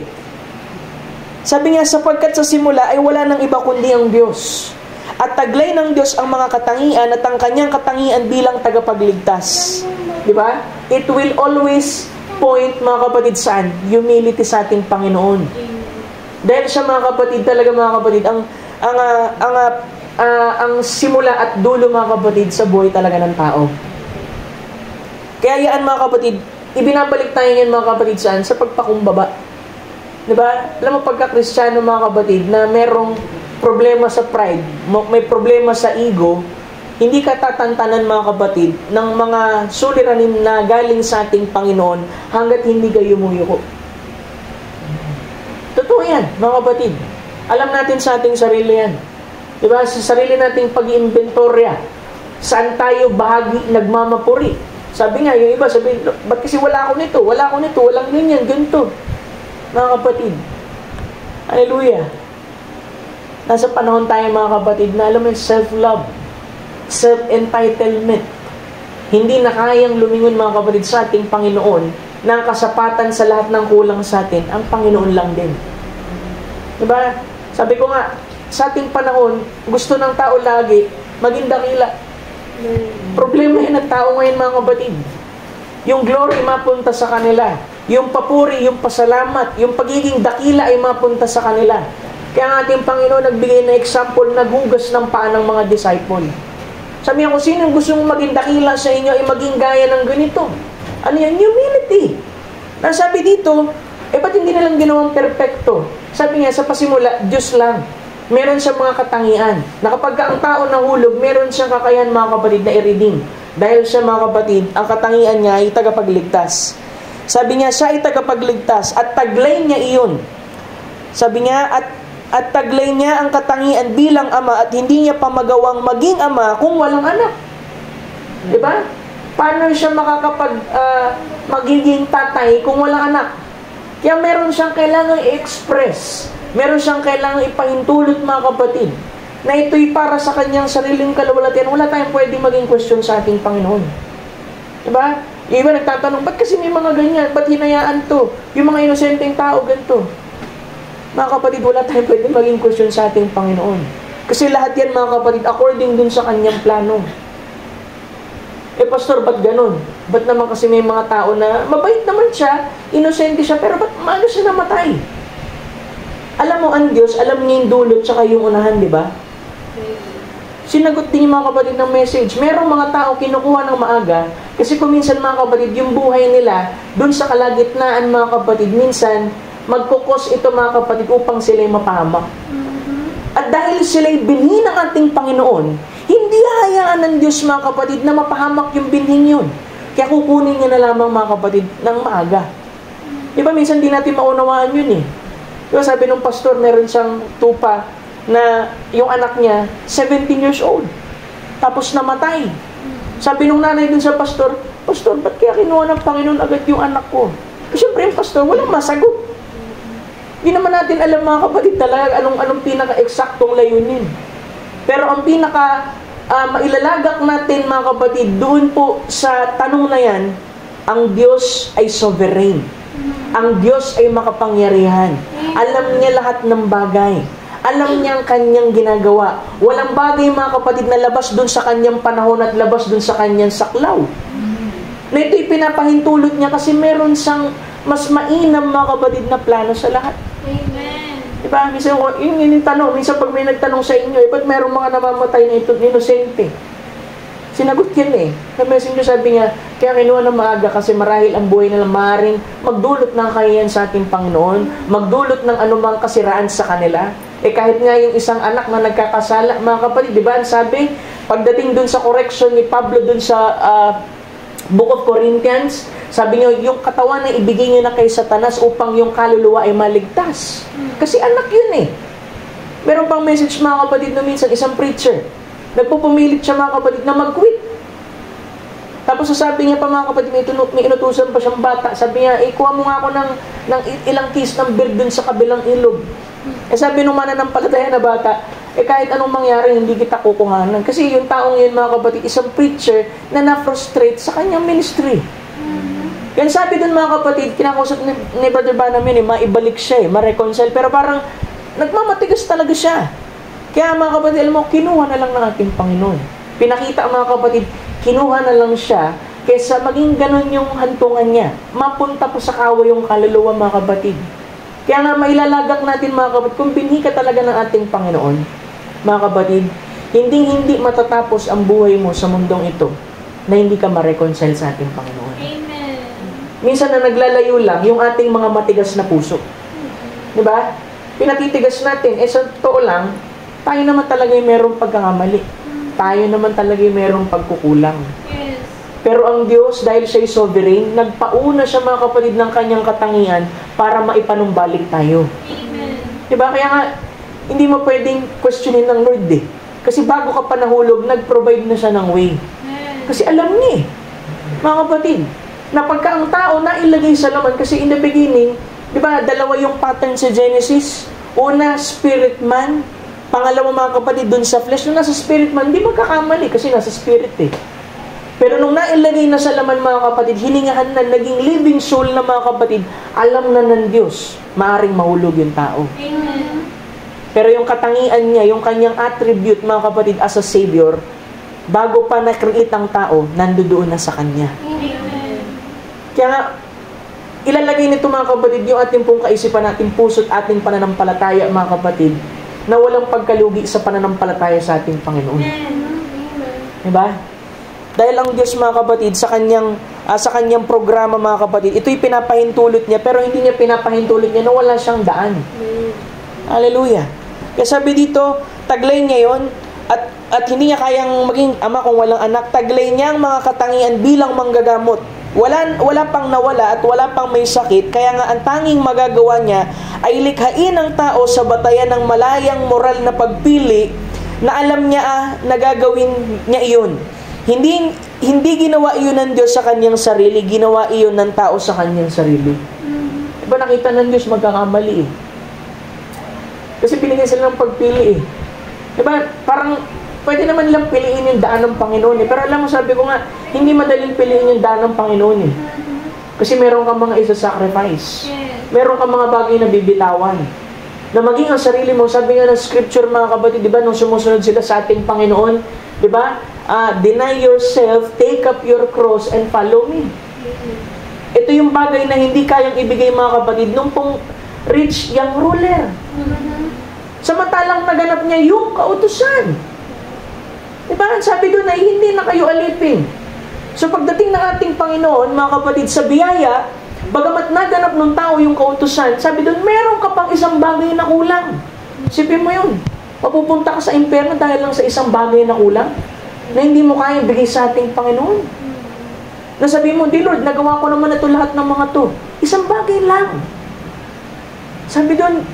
Sabi niya, sapagkat sa simula ay wala nang iba kundi ang Diyos. At taglay ng Diyos ang mga katangian at ang kanyang katangian bilang tagapagligtas. Di ba? It will always point, mga kapatid, saan? Humility sa ating Panginoon. Dahil siya, mga kapatid, talaga mga kapatid, ang simula at dulo, mga kapatid, sa buhay talaga ng tao. Kaya yan, mga kapatid, ibinabalik tayo yan, mga kapatid, saan? Sa pagpakumbaba. Di ba? Alam mo, pagka-Kristiyano, mga kapatid, na merong problema sa pride, may problema sa ego, hindi ka tatantanan mga kapatid ng mga suliranin na galing sa ating Panginoon hanggat hindi ka yumuyuko. Totoo yan mga kapatid. Alam natin sa ating sarili yan. Diba? Sa sarili nating pag-iinventorya, saan tayo bahagi nagmamapuri. Sabi nga, yung iba sabi, ba't kasi wala ako nito, walang ganyan, ganito. Mga kapatid. Hallelujah. Nasa panahon tayo mga kapatid na alam mo yung self-love, self-entitlement. Hindi na kayang lumingon mga kapatid sa ating Panginoon na ang kasapatan sa lahat ng kulang sa atin, ang Panginoon lang din. Diba? Sabi ko nga, sa ating panahon, gusto ng tao lagi maging dakila. Problema yan ng tao ngayon mga kapatid. Yung glory mapunta sa kanila. Yung papuri, yung pasalamat, yung pagiging dakila ay mapunta sa kanila. Kaya ang ating Panginoon nagbigay na example, naghugas ng paa ng mga disciple. Sabi niya, kung sino gusto mong maging dakila sa inyo, ay maging gaya ng ganito. Ano yan? Humility. Nasabi dito, ba't hindi nalang ginawang perfecto? Sabi niya, sa pasimula, Diyos lang. Meron siyang mga katangian. Na kapag ang tao nahulog, meron siyang kakayahan mga kapatid na i-redeem. Dahil siya mga kapatid, ang katangian niya ay tagapagligtas. Sabi niya, siya ay tagapagligtas at taglay niya iyon. Sabi niya, at taglay niya ang katangian bilang ama at hindi niya pa magawang maging ama kung walang anak. Diba? Paano siya magiging tatay kung walang anak? Kaya meron siyang kailangang i-express. Meron siyang kailangang ipahintulot mga kapatid. Na ito'y para sa kanyang sariling kalawalatian. Wala tayong pwedeng maging question sa ating Panginoon. Diba? Yung iba nagtatanong, ba't kasi may mga ganyan? Ba't hinayaan to? Yung mga inosenteng tao, ganito. Mga kapatid, wala tayong pwede maging question sa ating Panginoon. Kasi lahat yan, mga kapatid, according dun sa kanyang plano. Pastor, ba't ganun? Ba't naman kasi may mga tao na mabait naman siya, inosente siya, pero ba't maano siya namatay? Alam mo, ang Diyos, alam niya yung dulot tsaka yung unahan, di ba? Sinagot din yung mga kapatid ng message. Merong mga tao kinukuha ng maaga, kasi kung minsan mga kapatid, yung buhay nila, dun sa kalagitnaan mga kapatid, minsan, magkukos ito mga kapatid upang sila'y mapahamak. At dahil sila'y binhi ng ating Panginoon, hindi hayaan ng Diyos mga kapatid na mapahamak yung binhing yun. Kaya kukunin niya na lamang mga kapatid ng maaga. Di ba minsan di natin maunawaan yun eh. Di ba sabi ng pastor, meron siyang tupa na yung anak niya 17 years old. Tapos namatay. Sabi nung nanay dun sa pastor, Pastor, ba't kaya kinuha ng Panginoon agad yung anak ko? Siyempre yung pastor, walang masagot. Hindi naman natin alam mga kapatid talaga anong pinaka-eksaktong layunin. Pero ang mailalagak natin mga kapatid, doon po sa tanong na yan, ang Diyos ay sovereign. Ang Diyos ay makapangyarihan. Alam niya lahat ng bagay. Alam niya ang kanyang ginagawa. Walang bagay, mga kapatid, na labas dun sa kanyang panahon at labas dun sa kanyang saklaw. Na ito'y pinapahintulot niya kasi meron siyang mas mainam, mga kapatid, na plano sa lahat. Amen. Diba? Minsan, yung tanong, minsan pag may nagtanong sa inyo, ba't merong mga namamatay na ito, inosente? Sinagot yan eh. Sa messenger sabi niya, kaya kinuha ng maaga kasi marahil ang buhay nila maaaring magdulot ng kahiyan sa ating Panginoon, magdulot ng anumang kasiraan sa kanila. Kahit nga yung isang anak na nagkakasala, mga kapatid, di ba? Sabi, pagdating dun sa correction ni Pablo dun sa Book of Corinthians, sabi niya, yung katawan na ibigay niyo na kay Satanas upang yung kaluluwa ay maligtas. Kasi anak yun eh. Meron pang message, mga kapatid, na minsan isang preacher, nagpupumilit siya, mga kapatid, na mag-quit. Tapos sasabi niya pa, mga kapatid, may inutusan pa siyang bata. Sabi niya, kuha mo nga ako ng ilang kiss ng beer dun sa kabilang ilog. Sabi nung mananampalataya na bata, kahit anong mangyari, hindi kita kukuhanan. Kasi yung taong yun, mga kapatid, isang preacher na na-frustrate sa kanyang ministry. Yan sabi dun, mga kapatid, kinakausap ni Brother Banam yun, maibalik siya, ma-reconcile. Pero parang nagmamatigas talaga siya. Kaya, mga kapatid, alam mo, kinuha na lang ng ating Panginoon. Pinakita, mga kapatid, kinuha na lang siya kaysa maging ganun yung hantungan niya. Mapunta po sa kawa yung kaluluwa, mga kapatid. Kaya nga, mailalagak natin, mga kapatid, kung binhi ka talaga ng ating Panginoon, mga kapatid, hindi matatapos ang buhay mo sa mundong ito na hindi ka ma-reconcile sa ating Panginoon. Amen. Minsan na naglalayo lang yung ating mga matigas na puso. Diba? Pinatitigas natin. Sa totoo lang, tayo naman talaga yung merong pagkakamali. Tayo naman talaga yung merong pagkukulang. Yes. Pero ang Diyos, dahil siya'y sovereign, nagpauna siya, mga kapatid, ng kanyang katangian para maipanumbalik tayo. Amen. Diba? Kaya nga, hindi mo pwedeng questionin ng Lord eh. Kasi bago ka pa nahulog, nag-provide na siya ng way. Kasi alam niya eh, mga kapatid, na pagka ang tao na ilagay sa laman, kasi in the beginning, di ba, dalawa yung pattern sa Genesis. Una, spirit man. Pangalawa, mga kapatid, dun sa flesh. Nung nasa spirit man, di magkakamali kasi nasa spirit eh. Pero nung nailagay na sa laman, mga kapatid, hiningahan na, naging living soul na, mga kapatid, alam na ng Diyos, maaring mahulog yung tao. Amen. Pero yung katangian niya, yung kanyang attribute, mga kapatid, as a Savior, bago pa na-create ang tao, nandoon na sa Kanya. Amen. Kaya nga, ilalagay nito, mga kapatid, yung ating pong kaisipan, ating puso at ating pananampalataya, mga kapatid, na walang pagkalugi sa pananampalataya sa ating Panginoon. Diba? Dahil ang Diyos, mga kapatid, sa kanyang programa, mga kapatid, ito'y pinapahintulot niya, pero hindi niya pinapahintulot niya na wala siyang daan. Hallelujah. Kaya sabi dito, taglay niya yon at hindi niya kayang maging ama kung walang anak. Taglay niya ang mga katangian bilang manggagamot. Wala pang nawala at wala pang may sakit, kaya nga ang tanging magagawa niya ay likhain ang tao sa batayan ng malayang moral na pagpili na alam niya na gagawin niya iyon. Hindi ginawa iyon ng Diyos sa kanyang sarili, ginawa iyon ng tao sa kanyang sarili. Diba nakita ng Diyos magkakamali eh? Kasi binigyan sila ng pagpili eh. Diba? Parang pwede naman nilang piliin yung daan ng Panginoon eh. Pero alam mo, sabi ko nga, hindi madaling piliin yung daan ng Panginoon eh. Kasi meron kang mga isa-sacrifice. Meron kang mga bagay na bibitawan. Na maging ang sarili mo, sabi nga ng scripture, mga kapatid, di ba, nung sumusunod sila sa ating Panginoon, di ba, deny yourself, take up your cross, and follow me. Ito yung bagay na hindi kayang ibigay, mga kapatid, nung pong rich young ruler. Samantalang naganap niya yung kautusan. Diba? Sabi doon na hindi na kayo alipin. So pagdating ng ating Panginoon, mga kapatid, sa biyaya, bagamat naganap ng tao yung kautusan, sabi doon, meron ka pang isang bagay na kulang. Sipin mo yun. Mapupunta ka sa impyerno dahil lang sa isang bagay na kulang na hindi mo kaya bigay sa ating Panginoon. Nasabi mo, di Lord, nagawa ko naman ito lahat ng mga to. Isang bagay lang. Sabi doon,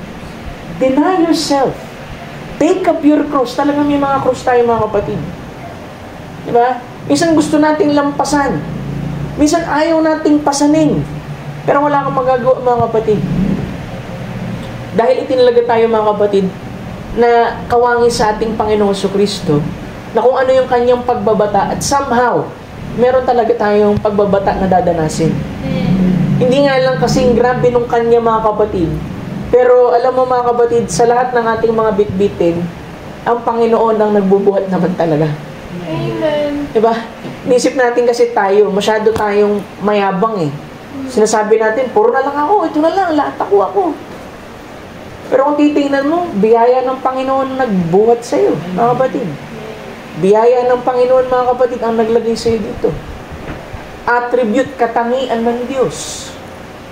deny yourself. Take up your cross. Talagang may mga cross tayo, mga kapatid. Diba? Minsan gusto nating lampasan. Minsan ayaw nating pasanin. Pero wala kang magagawa, mga kapatid. Dahil itinalaga tayo, mga kapatid, na kawangi sa ating Panginoong Jesucristo, na kung ano yung kanyang pagbabata, at somehow, meron talaga tayong pagbabata na dadanasin. Hindi nga lang kasing grabe nung kanya, mga kapatid, Pero alam mo mga kapatid, sa lahat ng ating mga bitbitin, ang Panginoon ang nagbubuhat naman talaga. Amen. Diba? Inisip natin kasi tayo, masyado tayong mayabang eh. Sinasabi natin, puro na lang ako, ito na lang, lahat ako. Pero kung titingnan mo, biyaya ng Panginoon nagbuhat sa iyo, mga kapatid. Biyaya ng Panginoon, mga kapatid, ang naglagay sa iyo dito. Attribute, katangian ng Diyos.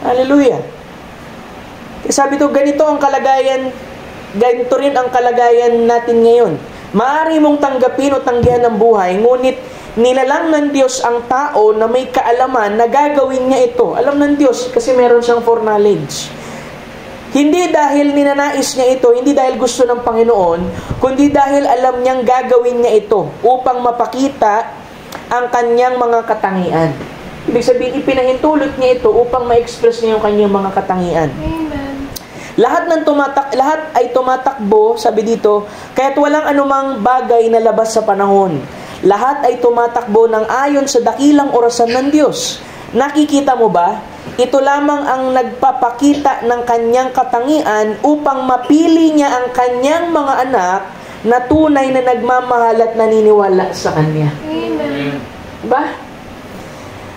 Hallelujah. Kaya sabi to, ganito rin ang kalagayan natin ngayon. Maaari mong tanggapin o tanggihan ng buhay, ngunit nilalang ng Diyos ang tao na may kaalaman na gagawin niya ito. Alam ng Diyos kasi meron siyang foreknowledge. Hindi dahil ninanais niya ito, hindi dahil gusto ng Panginoon, kundi dahil alam niyang gagawin niya ito upang mapakita ang kanyang mga katangian. Ibig sabihin, ipinahintulot niya ito upang ma-express niya yung kanyang mga katangian. Amen. Lahat ay tumatakbo, sabi dito, kaya't walang anumang bagay na labas sa panahon. Lahat ay tumatakbo ng ayon sa dakilang orasan ng Diyos. Nakikita mo ba? Ito lamang ang nagpapakita ng kanyang katangian upang mapili niya ang kanyang mga anak na tunay na nagmamahal at naniniwala sa kanya. Amen. Diba?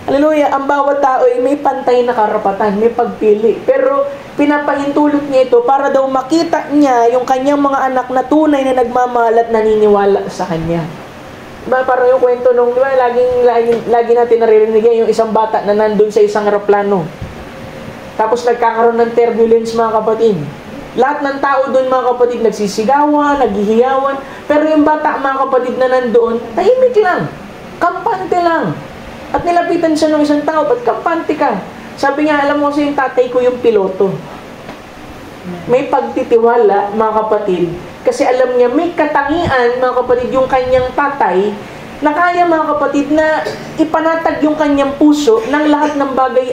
Hallelujah, ang bawat tao ay may pantay na karapatan, may pagpili. Pero pinapahintulot niya ito para daw makita niya yung kanyang mga anak na tunay na nagmamahal at naniniwala sa kanya. Diba, parang yung kwento nung, diba, lagi natin naririnig yung isang bata na nandun sa isang aeroplano. Tapos nagkakaroon ng turbulence, mga kapatid. Lahat ng tao doon, mga kapatid, nagsisigawan, naghihiyawan. Pero yung bata, mga kapatid, na nandoon, tahimik lang. Kampante lang. At nilapitan siya ng isang tao, ba't kampante ka? Sabi niya, alam mo kasi yung tatay ko yung piloto. May pagtitiwala, mga kapatid, kasi alam niya, may katangian, mga kapatid, yung kanyang tatay, na kaya, mga kapatid, na ipanatag yung kanyang puso ng lahat ng bagay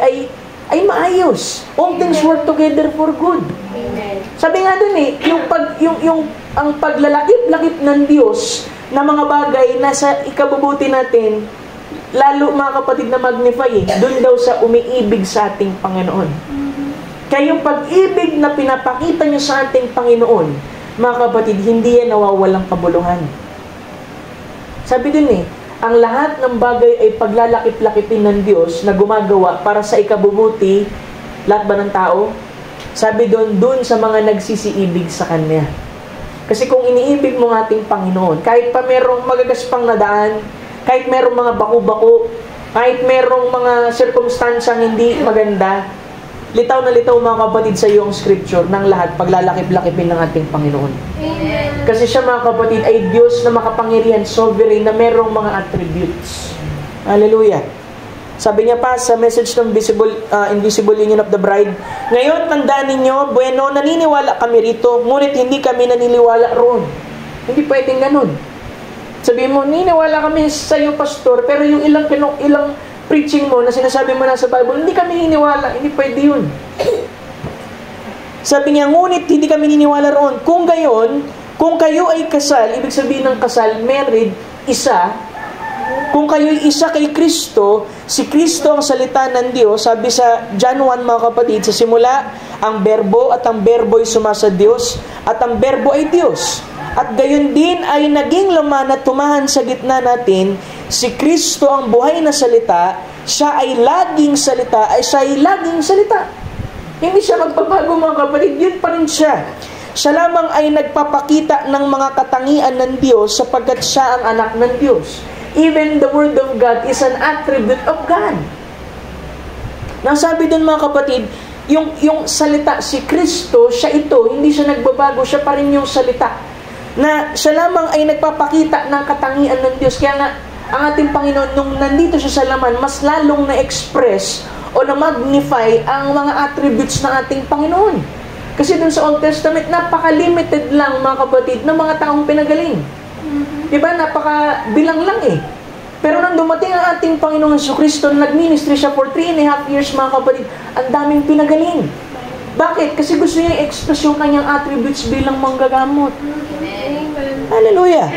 ay maayos. All things work together for good. Amen. Sabi nga dun ang paglalakip-lakip ng Diyos na mga bagay na sa ikabubuti natin, lalo, mga kapatid, na magnify dun daw sa umiibig sa ating Panginoon. Kaya yung pag-ibig na pinapakita niyo sa ating Panginoon, mga kapatid, hindi yan nawawalang kabuluhan. Sabi din ang lahat ng bagay ay paglalakip-lakipin ng Diyos na gumagawa para sa ikabubuti, lahat ba ng tao? Sabi doon sa mga nagsisiibig sa Kanya. Kasi kung iniibig mo ng ating Panginoon, kahit pa merong magagaspang na daan, kahit merong mga baku-baku, kahit merong mga sirkumstansyang hindi maganda, litaw na litaw, mga kapatid, sa iyo ang scripture ng lahat paglalakip-lakipin ng ating Panginoon. Amen. Kasi siya, mga kapatid, ay Diyos na makapangyarihan, sovereign, na merong mga attributes. Hallelujah. Sabi niya pa sa message ng Invisible Union of the Bride, ngayon, tandaan ninyo, bueno, naniniwala kami rito, ngunit hindi kami naniniwala roon. Hindi pwedeng ganun. Sabi mo, naniniwala kami sa iyo, pastor, pero yung ilang preaching mo na sinasabi mo na sa Bible, hindi kami niniwala, hindi pwede yun. Sabi niya, ngunit hindi kami niniwala roon. Kung gayon, kung kayo ay kasal, ibig sabihin ng kasal, married, isa. Kung kayo ay isa kay Kristo, si Kristo ang salita ng Diyos. Sabi sa John 1, mga kapatid, sa simula, ang berbo at ang berbo ay sumasa Diyos at ang berbo ay Diyos. At gayon din ay naging laman at tumahan sa gitna natin, si Kristo ang buhay na salita, siya ay laging salita, Hindi siya magbabago, mga kapatid, yun pa rin siya. Siya lamang ay nagpapakita ng mga katangian ng Diyos sapagkat siya ang anak ng Diyos. Even the Word of God is an attribute of God. Nasabi dun, mga kapatid, yung salita, si Kristo, siya ito, hindi siya nagbabago, siya pa rin yung salita. Na siya lamang ay nagpapakita ng katangian ng Diyos. Kaya nga, ang ating Panginoon, nung nandito siya sa laman, mas lalong na-express o na-magnify ang mga attributes ng ating Panginoon. Kasi dun sa Old Testament, napaka-limited lang, mga kapatid, ng mga taong pinagaling. Diba? Napaka-bilang lang Pero nang dumating ang ating Panginoon Jesucristo, nag-ministry siya for 3.5 years, mga kapatid, ang daming pinagaling. Bakit? Kasi gusto niya i-express yung kanyang attributes bilang manggagamot. Amen. Hallelujah.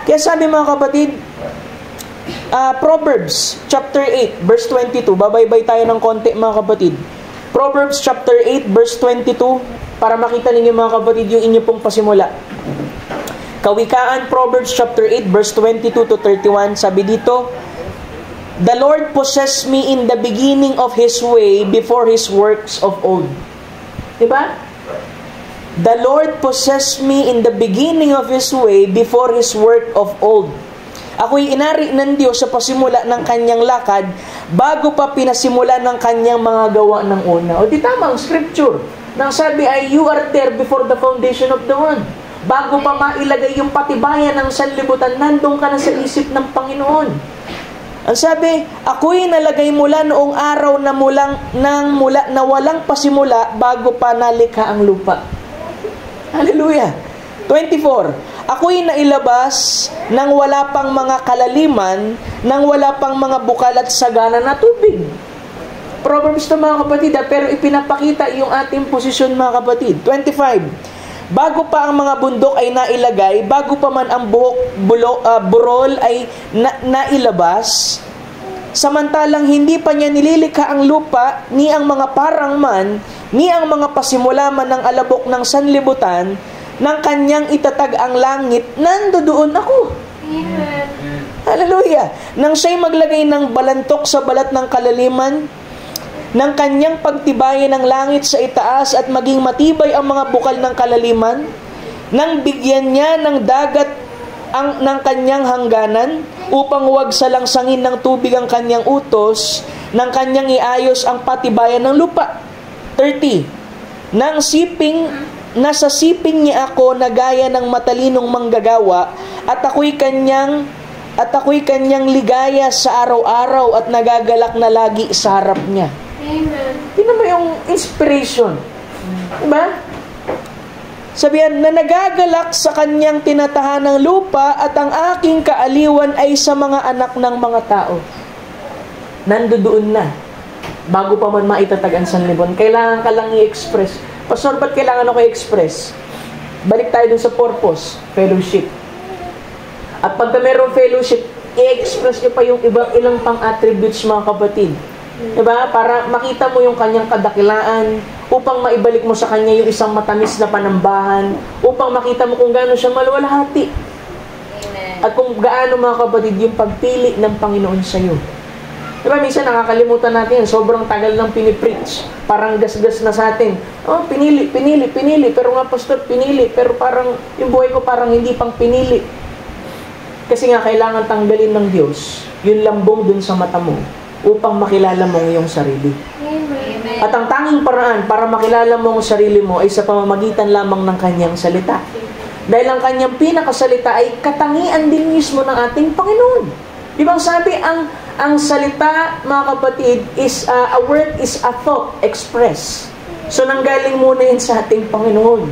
Kaya sabi, mga kapatid, Proverbs chapter 8 verse 22. Babaybay tayo ng konti, mga kapatid. Proverbs chapter 8 verse 22. para makita ninyo mga kapatid yung inyo pong pasimula. Kawikaan, Proverbs chapter 8, verse 22 to 31, sabi dito, "The Lord possessed me in the beginning of His way before His works of old." Diba? "The Lord possessed me in the beginning of His way before His work of old." Ako'y inari ng Diyos sa pasimula ng kanyang lakad bago pa pinasimula ng kanyang mga gawa ng una. O di tama ang scripture. Nang sabi ay, you are there before the foundation of the world. Bago pa mailagay yung patibayan ng sanlibutan, nandun ka na sa isip ng Panginoon. Ang sabi, ako'y nalagay mula noong araw na na walang pasimula bago pa nalikha ang lupa. Hallelujah. 24. Ako'y nailabas nang wala pang mga kalaliman, nang wala pang mga bukal at sagana na tubig. Proverbs to mga kapatid, pero ipinapakita yung ating posisyon mga kapatid. 25. Bago pa ang mga bundok ay nailagay, bago pa man ang burol ay nailabas, samantalang hindi pa niya nililikha ang lupa, ni ang mga parangman, ni ang mga pasimula man ng alabok ng sanlibutan, nang kanyang itatag ang langit, nandoon ako. Amen. Hallelujah. Nang siya'y maglagay ng balantok sa balat ng kalaliman, ng kanyang pagtibayan ng langit sa itaas at maging matibay ang mga bukal ng kalaliman, nang bigyan niya ng dagat ng kanyang hangganan, upang huwag salangsangin ng tubig ang kanyang utos, nang kanyang iayos ang patibayan ng lupa. 30. Nasa siping niya ako na gaya ng matalinong manggagawa, at ako'y kanyang ligaya sa araw-araw at nagagalak na lagi sa harap niya. Amen. Tingnan mo yung inspiration. Diba? Sabihan na nagagalak sa kanyang tinatahanang lupa at ang aking kaaliwan ay sa mga anak ng mga tao. Nandoon na. Bago pa man maitatag ang sanlibutan, kailangan ka lang i-express. Pastor, ba't kailangan ako i-express? Balik tayo dun sa purpose, fellowship. At pagka mayroong fellowship, i-express nyo pa yung ilang pang attributes mga kapatid. Diba? Para makita mo yung kanyang kadakilaan, upang maibalik mo sa kanya yung isang matamis na panambahan, upang makita mo kung gaano siya maluwalhati. Amen. At kung gaano mga kapatid yung pagpili ng Panginoon sa iyo. Diba? Minsan nakakalimutan natin yan. Sobrang tagal ng pinipreach. Parang gasgas na sa atin. Oh, pinili. Pero nga, pastor, pinili. Pero parang yung buhay ko parang hindi pang pinili. Kasi nga, kailangan tanggalin ng Diyos yung lambong dun sa mata mo upang makilala mo ang iyong sarili. Amen. At ang tanging paraan para makilala mo ang sarili mo ay sa pamamagitan lamang ng kanyang salita. Dahil ang kanyang pinakasalita ay katangian din mismo ng ating Panginoon. Di ba sabi, ang salita, mga kapatid, is a word is a thought expressed. So, nanggaling muna yun sa ating Panginoon.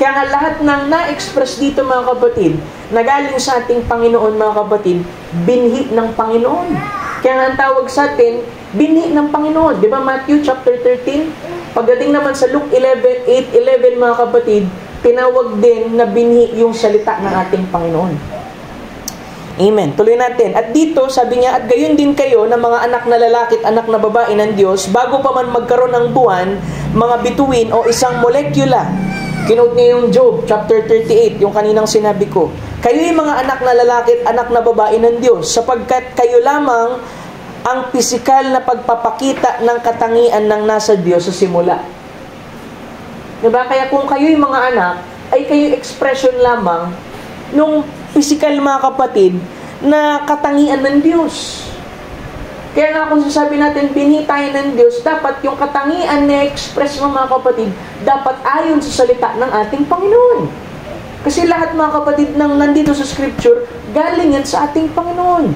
Kaya nga lahat ng na-express dito, mga kapatid, nagaling sa ating Panginoon, mga kapatid, binhi ng Panginoon. Kaya nga ang tawag sa atin, binhi ng Panginoon. Di ba Matthew chapter 13? Pagdating naman sa Luke 8:11, mga kapatid, tinawag din na binhi yung salita ng ating Panginoon. Amen. Tuloy natin. At dito, sabi niya, at gayon din kayo na mga anak na lalaki at anak na babae ng Diyos, bago pa man magkaroon ng buwan, mga bituin o isang molekula. Kinote niya yung Job, chapter 38, yung kaninang sinabi ko. Kayo'y mga anak na lalaki at anak na babae ng Diyos, sapagkat kayo lamang ang pisikal na pagpapakita ng katangian ng nasa Diyos sa simula. Diba? Kaya kung kayo'y mga anak, ay kayo expression lamang nung pisikal, mga kapatid, na katangian ng Diyos. Kaya nga kung sasabi natin, binhi tayo ng Diyos, dapat yung katangian na express mo, mga kapatid, dapat ayon sa salita ng ating Panginoon. Kasi lahat, mga kapatid, nang nandito sa Scripture, galing yan sa ating Panginoon.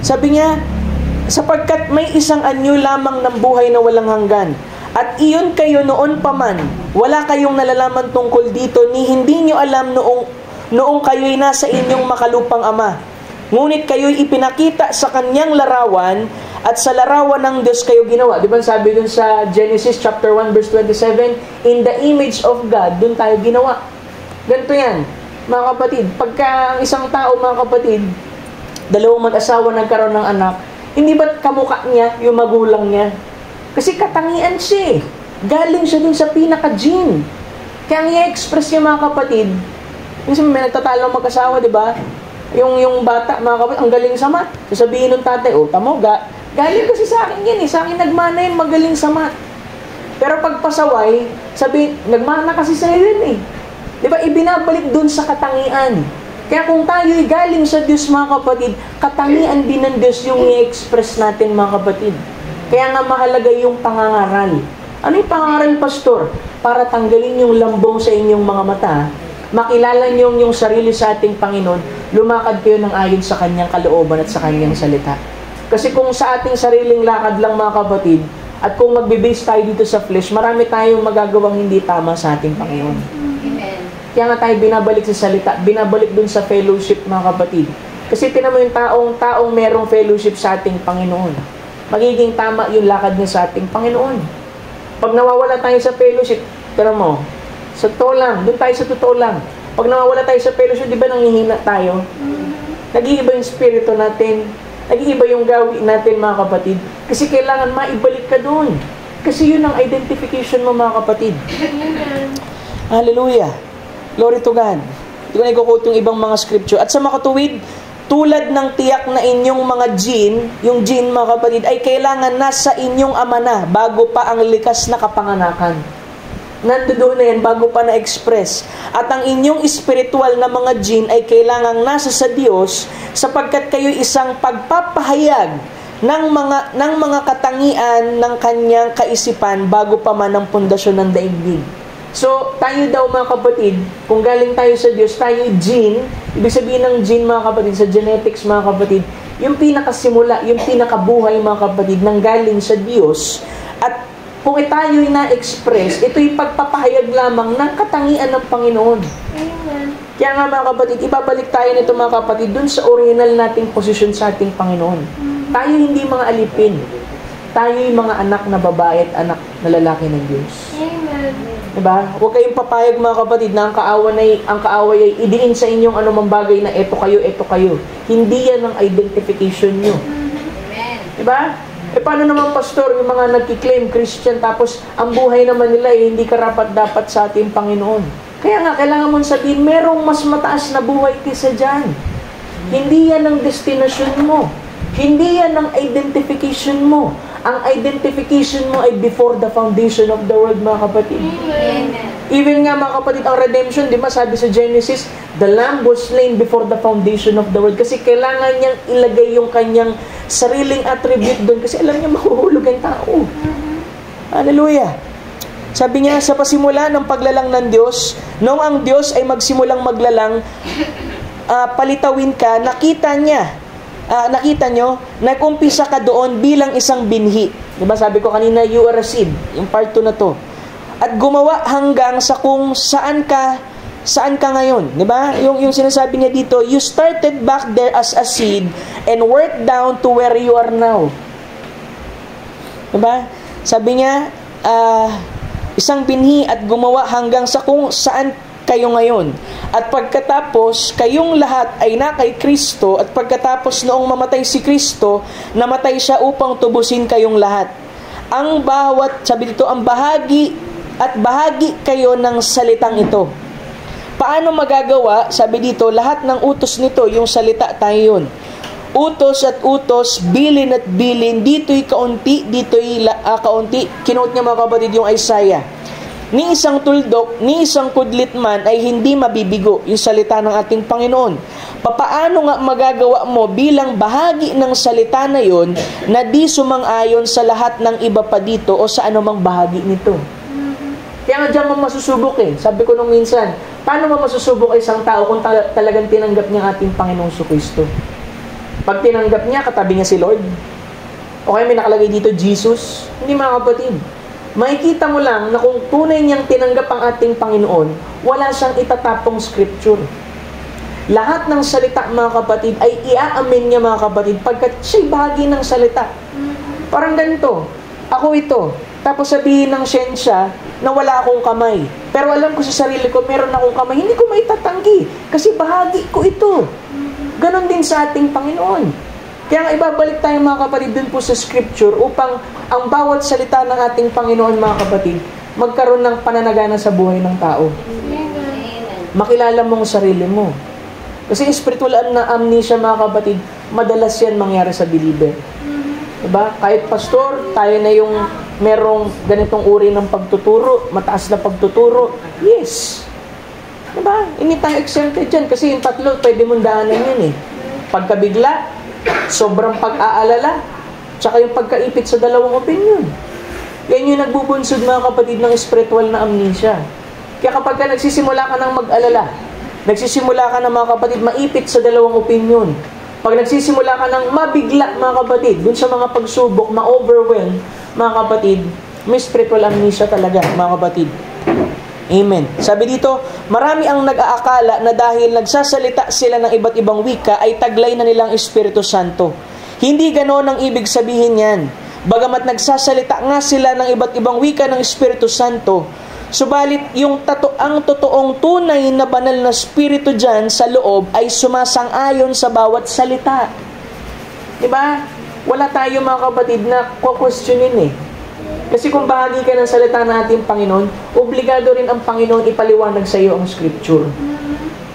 Sabi niya, sapagkat may isang anyo lamang ng buhay na walang hanggan, at iyon kayo noon pa man, wala kayong nalalaman tungkol dito, ni hindi nyo alam noong kayo'y nasa inyong makalupang ama. Ngunit kayo'y ipinakita sa kanyang larawan, at sa larawan ng Diyos kayo ginawa. Di ba sabi dun sa Genesis chapter 1 verse 27, in the image of God, dun tayo ginawa. Ganito yan, mga kapatid. Pagka ang isang tao, mga kapatid, dalawang mag-asawa nagkaroon ng anak, hindi ba't kamukha niya yung magulang niya? Kasi katangian siya eh. galing siya din sa pinaka-gene. Kaya ang i-express niya mga kapatid, minsan may nagtatalo mag-asawa, di ba? Yung bata, mga kapatid, ang galing sa math. Sasabihin ng tatay, tamo, galing kasi sa akin yan eh. Sa akin nagmana yun, magaling sa math. Pero pag pasaway, sabihin, nagmana kasi sa yun eh. Di ba? Ibinabalik dun sa katangian. Kaya kung tayo'y galing sa Diyos, mga kapatid, katangian din ng Diyos yung i-express natin, mga kapatid. Kaya nga mahalaga yung pangangaral. Ano yung pangangaral, pastor? Para tanggalin yung lambong sa inyong mga mata, makilala niyo yung sarili sa ating Panginoon, lumakad kayo ng ayon sa Kanyang kalooban at sa Kanyang salita. Kasi kung sa ating sariling lakad lang, mga kapatid, at kung magbe-base tayo dito sa flesh, marami tayong magagawang hindi tama sa ating Panginoon. Amen. Kaya nga tayo binabalik sa salita, binabalik dun sa fellowship, mga kapatid. Kasi tinan mo yung taong merong fellowship sa ating Panginoon. Magiging tama yung lakad niya sa ating Panginoon. Pag nawawala tayo sa fellowship, tinan mo, sa totoo lang, dun tayo sa totoo lang. Pag nawawala tayo sa fellowship, di ba nanghihina tayo? Nag-iiba yung spirito natin. Nag-iiba yung gawin natin, mga kapatid. Kasi kailangan maibalik ka dun. Kasi yun ang identification mo, mga kapatid. Amen. Hallelujah. Glory to God. Hindi ko na i-quote yung ibang mga scripture. At sa makatuwid, tulad ng tiyak na inyong mga gene, yung gene, mga kapatid, ay kailangan nasa inyong ama na bago pa ang likas na kapanganakan. Nandoon na yan bago pa na-express. At ang inyong spiritual na mga gene ay kailangang nasa sa Diyos sapagkat kayo isang pagpapahayag ng mga katangian ng Kanyang kaisipan bago pa man ang pundasyon ng daigdig. So, tayo daw, mga kapatid, kung galing tayo sa Diyos, tayo gene, ibig sabihin ng gene, mga kapatid, sa genetics, mga kapatid, yung pinakasimula, yung pinakabuhay, mga kapatid, nang galing sa Diyos. At kung tayo'y na-express, ito'y pagpapahayag lamang ng katangian ng Panginoon. Amen. Kaya nga, mga kapatid, ibabalik tayo nito, mga kapatid, dun sa original nating posisyon sa ating Panginoon. Tayo hindi mga alipin. Tayo'y mga anak na babae at anak na lalaki ng Diyos. Amen. Diba? Huwag kayong papayag, mga kapatid, na ang kaaway ay idiin sa inyong anumang bagay na eto kayo. Hindi yan ang identification nyo. Amen. Diba? Paano naman, pastor, yung mga nagkiklaim Christian, tapos ang buhay naman nila hindi karapat-dapat sa ating Panginoon. Kaya nga, kailangan mong sabihin, merong mas mataas na buhay kaysa dyan. Hindi yan ang destination mo. Hindi yan ang identification mo. Ang identification mo ay before the foundation of the world, mga kapatid. Amen. Even nga, mga kapatid, ang redemption, di ba, sabi sa Genesis, the Lamb was slain before the foundation of the world. Kasi kailangan niyang ilagay yung kanyang sariling attribute doon. Kasi alam niya, mahuhulog ang tao. Hallelujah. Sabi niya, sa pasimula ng paglalang ng Diyos, noong ang Diyos ay magsimulang maglalang, palitawin ka, nakita nyo, nag-umpisa ka doon bilang isang binhi. Diba sabi ko kanina, you are a seed. Yung part 2 na to. At gumawa hanggang sa kung saan ka ngayon. Diba? Yung sinasabi niya dito, you started back there as a seed and worked down to where you are now. Diba? Sabi niya, isang binhi at gumawa hanggang sa kung saan kayo ngayon. At pagkatapos, kayong lahat ay na kay Kristo, at pagkatapos noong mamatay si Kristo, namatay siya upang tubusin kayong lahat. Ang bawat, sabi dito, ang bahagi kayo ng salitang ito. Paano magagawa? Sabi dito, lahat ng utos nito, yung salita tayo yun. Utos at utos, bilin at bilin, dito'y kaunti, kaunti. Kinote niya, mga kapatid, yung Isaiah. Ni isang tuldok, ni isang kudlit man ay hindi mabibigo, yung salita ng ating Panginoon. Papaano nga magagawa mo bilang bahagi ng salita na yon na di sumang-ayon sa lahat ng iba pa dito o sa anumang bahagi nito? Kaya nga dyan mo masusubok eh. Sabi ko nung minsan, paano mo masusubok isang tao kung talagang tinanggap niya ating Panginoong Jesucristo? Pag tinanggap niya, katabi niya si Lord. O kaya may nakalagay dito, Jesus. Hindi, mga kapatid. Makikita mo lang na kung tunay niyang tinanggap ang ating Panginoon, wala siyang itatapong scripture. Lahat ng salita, mga kapatid, ay i-aamin niya, mga kapatid, pagkat siya'y bahagi ng salita. Parang ganito, ako ito, tapos sabihin ng siyensya na wala akong kamay. Pero alam ko sa sarili ko, meron akong kamay, hindi ko maitatanggi, kasi bahagi ko ito. Ganon din sa ating Panginoon. Kaya nga ibabalik tayo mga kapatid dun po sa scripture upang ang bawat salita ng ating Panginoon mga kapatid, magkaroon ng pananagana sa buhay ng tao. Makilala mo ang sarili mo. Kasi spiritual na amnesia mga kapatid, madalas yan mangyari sa believer. Diba? Kahit pastor, tayo na yung merong ganitong uri ng pagtuturo, mataas na pagtuturo. Yes. Diba? Hindi tayo exempted dyan kasi yung tatlo, pwede mong daanan yun eh. Pagkabigla, sobrang pag-aalala, tsaka yung pagkaipit sa dalawang opinion. Yan yung nagbubunsod mga kapatid ng spiritual na amnesia. Kaya kapag ka nagsisimula ka ng mag-alala, nagsisimula ka ng mga kapatid maipit sa dalawang opinion, pag nagsisimula ka ng mabigla mga kapatid, dun sa mga pagsubok, ma-overwhelm mga kapatid, may spiritual amnesia talaga mga kapatid. Amen. Sabi dito, marami ang nag-aakala na dahil nagsasalita sila ng iba't ibang wika ay taglay na nilang Espiritu Santo. Hindi ganoon ang ibig sabihin yan. Bagamat nagsasalita nga sila ng iba't ibang wika ng Espiritu Santo, subalit ang totoong tunay na banal na Espiritu dyan sa loob ay sumasang-ayon sa bawat salita. Diba? Wala tayo mga kapatid na questionin eh. Kasi kung bahagi ka ng salita ng ating Panginoon, obligado rin ang Panginoon ipaliwanag sa iyo ang Scripture.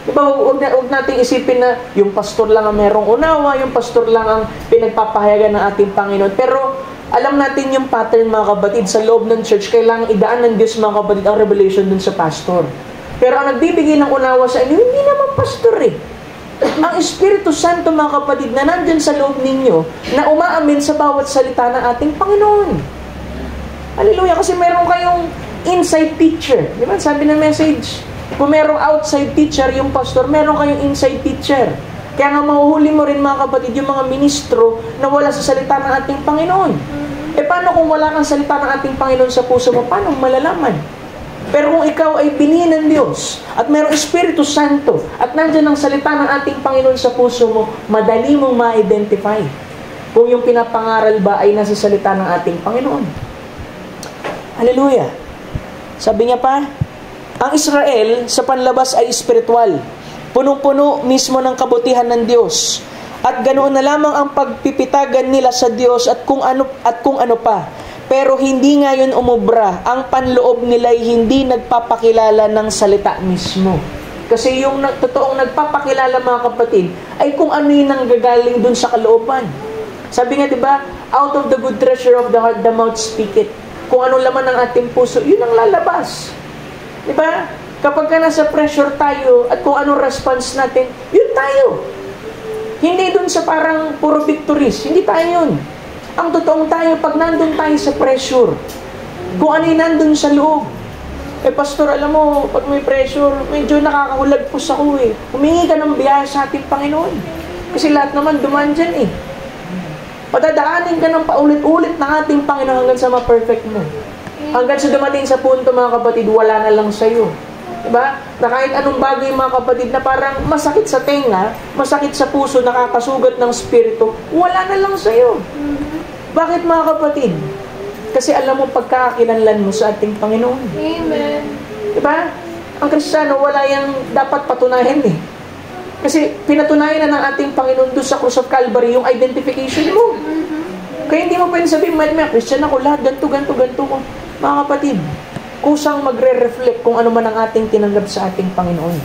Diba, huwag natin isipin na yung pastor lang ang merong unawa, yung pastor lang ang pinagpapahayagan ng ating Panginoon. Pero alam natin yung pattern mga kapatid, sa loob ng church, kailangan idaan ng Diyos mga kapatid ang revelation dun sa pastor. Pero ang nagbibigay ng unawa sa inyo, hindi naman pastor eh. Ang Espiritu Santo mga kapatid na nandyan sa loob ninyo, na umaamin sa bawat salita ng ating Panginoon. Hallelujah, kasi meron kayong inside teacher. Di ba? Sabi ng message, kung merong outside teacher, yung pastor, meron kayong inside teacher. Kaya nga mahuhuli mo rin mga kapatid, yung mga ministro na wala sa salita ng ating Panginoon. Eh paano kung wala kang salita ng ating Panginoon sa puso mo? Paano malalaman? Pero kung ikaw ay binhi ng Diyos at merong Espiritu Santo at nandyan ang salita ng ating Panginoon sa puso mo, madali mong ma-identify kung yung pinapangaral ba ay nasa salita ng ating Panginoon. Hallelujah. Sabi niya pa, ang Israel sa panlabas ay espiritual. Punong-puno mismo ng kabutihan ng Diyos. At ganoon na lamang ang pagpipitagan nila sa Diyos at kung ano pa. Pero hindi ngayon umubra. Ang panloob nila ay hindi nagpapakilala ng salita mismo. Kasi yung totoong nagpapakilala mga kapatid ay kung ano yung nanggagaling dun sa kalooban. Sabi nga diba, out of the good treasure of the heart, the mouth speaketh. Kung anong laman ng ating puso, yun ang lalabas. Diba? Kapag ka nasa pressure tayo at kung anong response natin, yun tayo. Hindi dun sa parang puro victories. Hindi tayo yun. Ang totoong tayo, pag nandun tayo sa pressure, kung ano yung nandun sa loob. Eh, pastor, alam mo, pag may pressure, medyo nakakahulagpos ako eh. Humingi ka ng biyaya sa ating Panginoon. Kasi lahat naman dumaan dyan eh. Patadaanin ka ng paulit-ulit ng ating Panginoon hanggang sa ma-perfect mo. Hanggang sa dumating sa punto, mga kapatid, wala na lang sa'yo. Diba? Na kahit anong bagay, mga kapatid, na parang masakit sa tenga, masakit sa puso, nakakasugat ng spirito, wala na lang sa'yo. Bakit, mga kapatid? Kasi alam mo, pagkakakilanlan mo sa ating Panginoon. Amen. Diba? Ang Kristiyano, wala yung dapat patunayan eh. Kasi pinatunayan na ng ating Panginoon doon sa Cross of Calvary yung identification mo. Kaya hindi mo pwede sabihin, may Christian ako, lahat ganto ko. Mga kapatid, kusang magre-reflect kung ano man ang ating tinanggap sa ating Panginoon.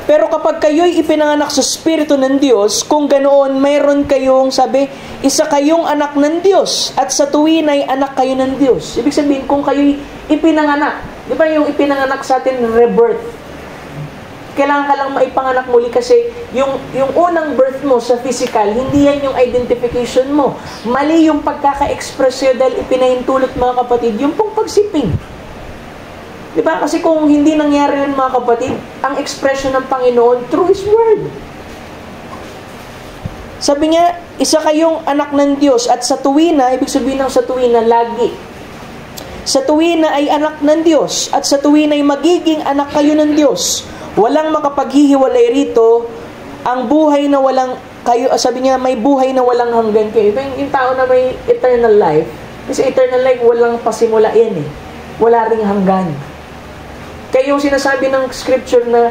Pero kapag kayo'y ipinanganak sa Espiritu ng Diyos, kung ganoon, mayroon kayong, sabi, isa kayong anak ng Diyos, at sa tuwin ay anak kayo ng Diyos. Ibig sabihin, kung kayo'y ipinanganak, di ba yung ipinanganak sa atin, rebirth, kailangan ka lang maipanganak muli kasi yung unang birth mo sa physical, hindi yan yung identification mo. Mali yung pagkaka-express sa'yo dahil ipinahintulot mga kapatid, yung pong pagsiping. Diba? Kasi kung hindi nangyari yun mga kapatid, ang expression ng Panginoon through His Word. Sabi niya, isa kayong anak ng Diyos at sa tuwina, ibig sabihin ng sa tuwina, lagi. Sa tuwina ay anak ng Diyos at sa tuwina ay magiging anak kayo ng Diyos. Walang makapaghihiwalay rito, ang buhay na walang, kayo, sabi niya, may buhay na walang hanggan kayo. Yung tao na may eternal life, kasi eternal life, walang pasimula yan eh. Wala ring hanggan. Kaya yung sinasabi ng scripture na,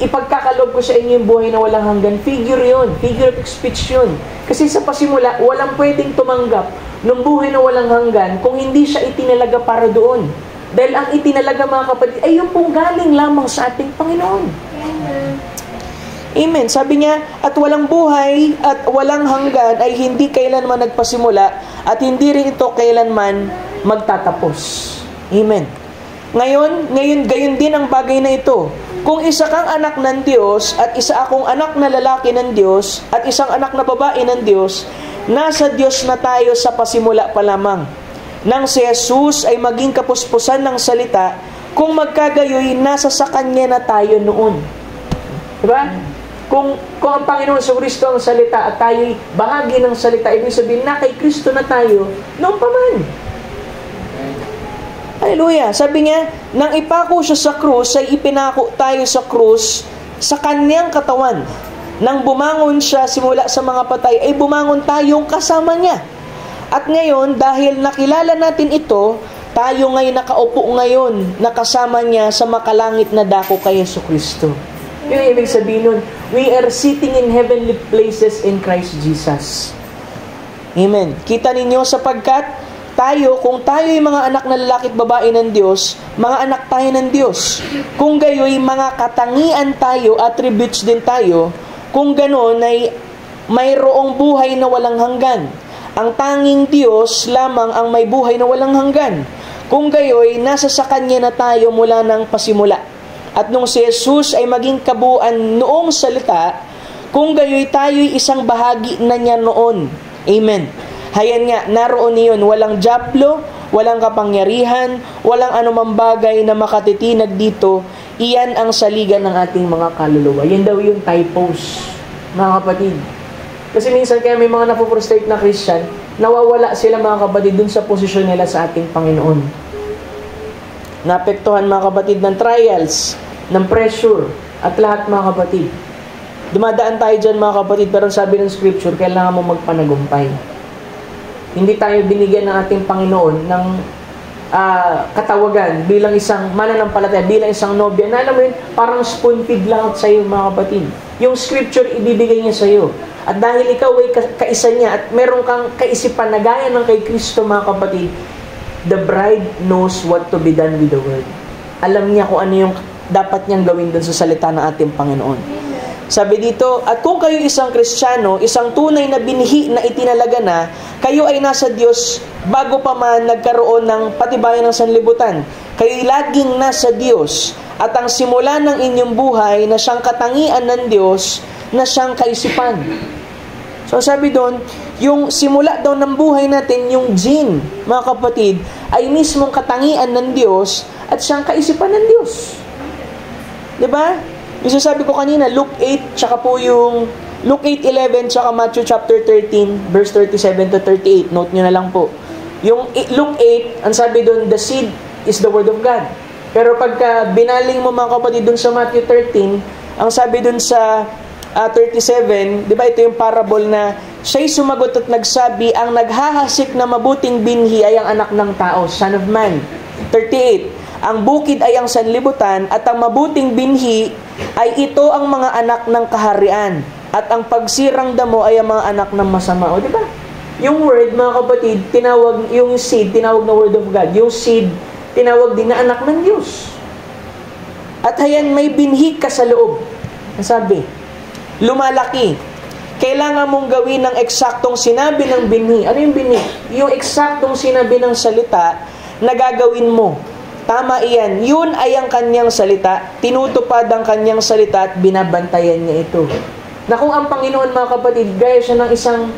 ipagkakaloob ko sa inyo yung buhay na walang hanggan. Figure yun. Figure of speech yun. Kasi sa pasimula, walang pwedeng tumanggap ng buhay na walang hanggan kung hindi siya itinalaga para doon. Dahil ang itinalaga, mga kapatid, ay yung pong galing lamang sa ating Panginoon. Amen. Amen. Sabi niya, at walang buhay at walang hanggan ay hindi kailanman nagpasimula at hindi rin ito kailanman magtatapos. Amen. Ngayon, gayon din ang bagay na ito. Kung isa kang anak ng Diyos at isa akong anak na lalaki ng Diyos at isang anak na babae ng Diyos, nasa Diyos na tayo sa pasimula pa lamang. Nang si Jesus ay maging kapuspusan ng salita, kung magkagayoy, nasa sa Kanya na tayo noon. Diba? Kung ang Panginoon sa Kristo ang salita at tayo'y bahagi ng salita, ibig sabihin na kay Kristo na tayo noon pa man. Hallelujah. Sabi niya, nang ipako siya sa krus, ay ipinako tayo sa krus sa Kanyang katawan. Nang bumangon siya simula sa mga patay, ay bumangon tayong kasama niya. At ngayon, dahil nakilala natin ito, tayo ngayon nakaupo ngayon, nakasama niya sa makalangit na dako kay Jesucristo. Yung ibig sabihin nun, we are sitting in heavenly places in Christ Jesus. Amen. Kita ninyo, sapagkat tayo, kung tayo ay mga anak na lalaki at babae ng Diyos, mga anak tayo ng Diyos. Kung gayoy, mga katangian tayo, attributes din tayo, kung gano'n ay mayroong buhay na walang hanggan. Ang tanging Diyos lamang ang may buhay na walang hanggan. Kung gayoy, nasa sa Kanya na tayo mula ng pasimula. At nung si Jesus ay maging kabuuan noong salita, kung gayoy tayo'y isang bahagi na niya noon. Amen. Hayan nga, naroon niyon, walang japlo, walang kapangyarihan, walang anumang bagay na makatitinag dito. Iyan ang saligan ng ating mga kaluluwa. Yan daw yung typos, mga kapatid. Kasi minsan kaya may mga napoprostrate na Christian, nawawala sila, mga kapatid, dun sa posisyon nila sa ating Panginoon. Naapektuhan, mga kapatid, ng trials, ng pressure, at lahat, mga kapatid. Dumadaan tayo dyan, mga kapatid, pero sabi ng Scripture, kailangan mo magpanagumpay. Hindi tayo binigyan ng ating Panginoon ng katawagan bilang isang mananampalataya, bilang isang nobya. Na alam mo yun, parang spoon feed lang sa iyo, mga kapatid. Yung Scripture, ibibigay niya sa iyo. At dahil ikaw ay kaisa niya at meron kang kaisipan na gaya ng kay Kristo, mga kapatid, the bride knows what to be done with the word. Alam niya kung ano yung dapat niyang gawin dun sa salita ng ating Panginoon. Sabi dito, at kung kayo isang Kristiyano, isang tunay na binhi na itinalaga na, kayo ay nasa Diyos bago pa man nagkaroon ng patibayan ng sanlibutan. Kayo'y laging nasa Diyos at ang simula ng inyong buhay na siyang katangian ng Diyos na siyang kaisipan. So sabi doon, yung simula daw ng buhay natin, yung gene, mga kapatid, ay mismong katangian ng Diyos at siyang kaisipan ng Diyos. Diba? Yung sabi ko kanina, Luke 8, tsaka po yung Luke 8:11, tsaka Matthew chapter 13, verse 37 to 38. Note nyo na lang po. Yung Luke 8, ang sabi doon, the seed is the word of God. Pero pagka binaling mo, mga kapatid, doon sa Matthew 13, ang sabi doon sa 37, di ba ito yung parable na siya'y sumagot at nagsabi, ang naghahasik na mabuting binhi ay ang anak ng tao, son of man. 38, ang bukid ay ang sanlibutan at ang mabuting binhi ay ito ang mga anak ng kaharian at ang pagsirang damo ay ang mga anak ng masama. O, di ba? Yung word, mga kapatid, tinawag, yung seed, tinawag na word of God. Yung seed, tinawag din na anak ng Diyos. At hayan, may binhi ka sa loob. Sabi, lumalaki. Kailangan mong gawin ng eksaktong sinabi ng binhi. Ano yung binhi? Yung eksaktong sinabi ng salita na gagawin mo. Tama iyan. Yun ay ang kanyang salita. Tinutupad ang kanyang salita at binabantayan niya ito. Na kung ang Panginoon, mga kapatid, gaya siya ng isang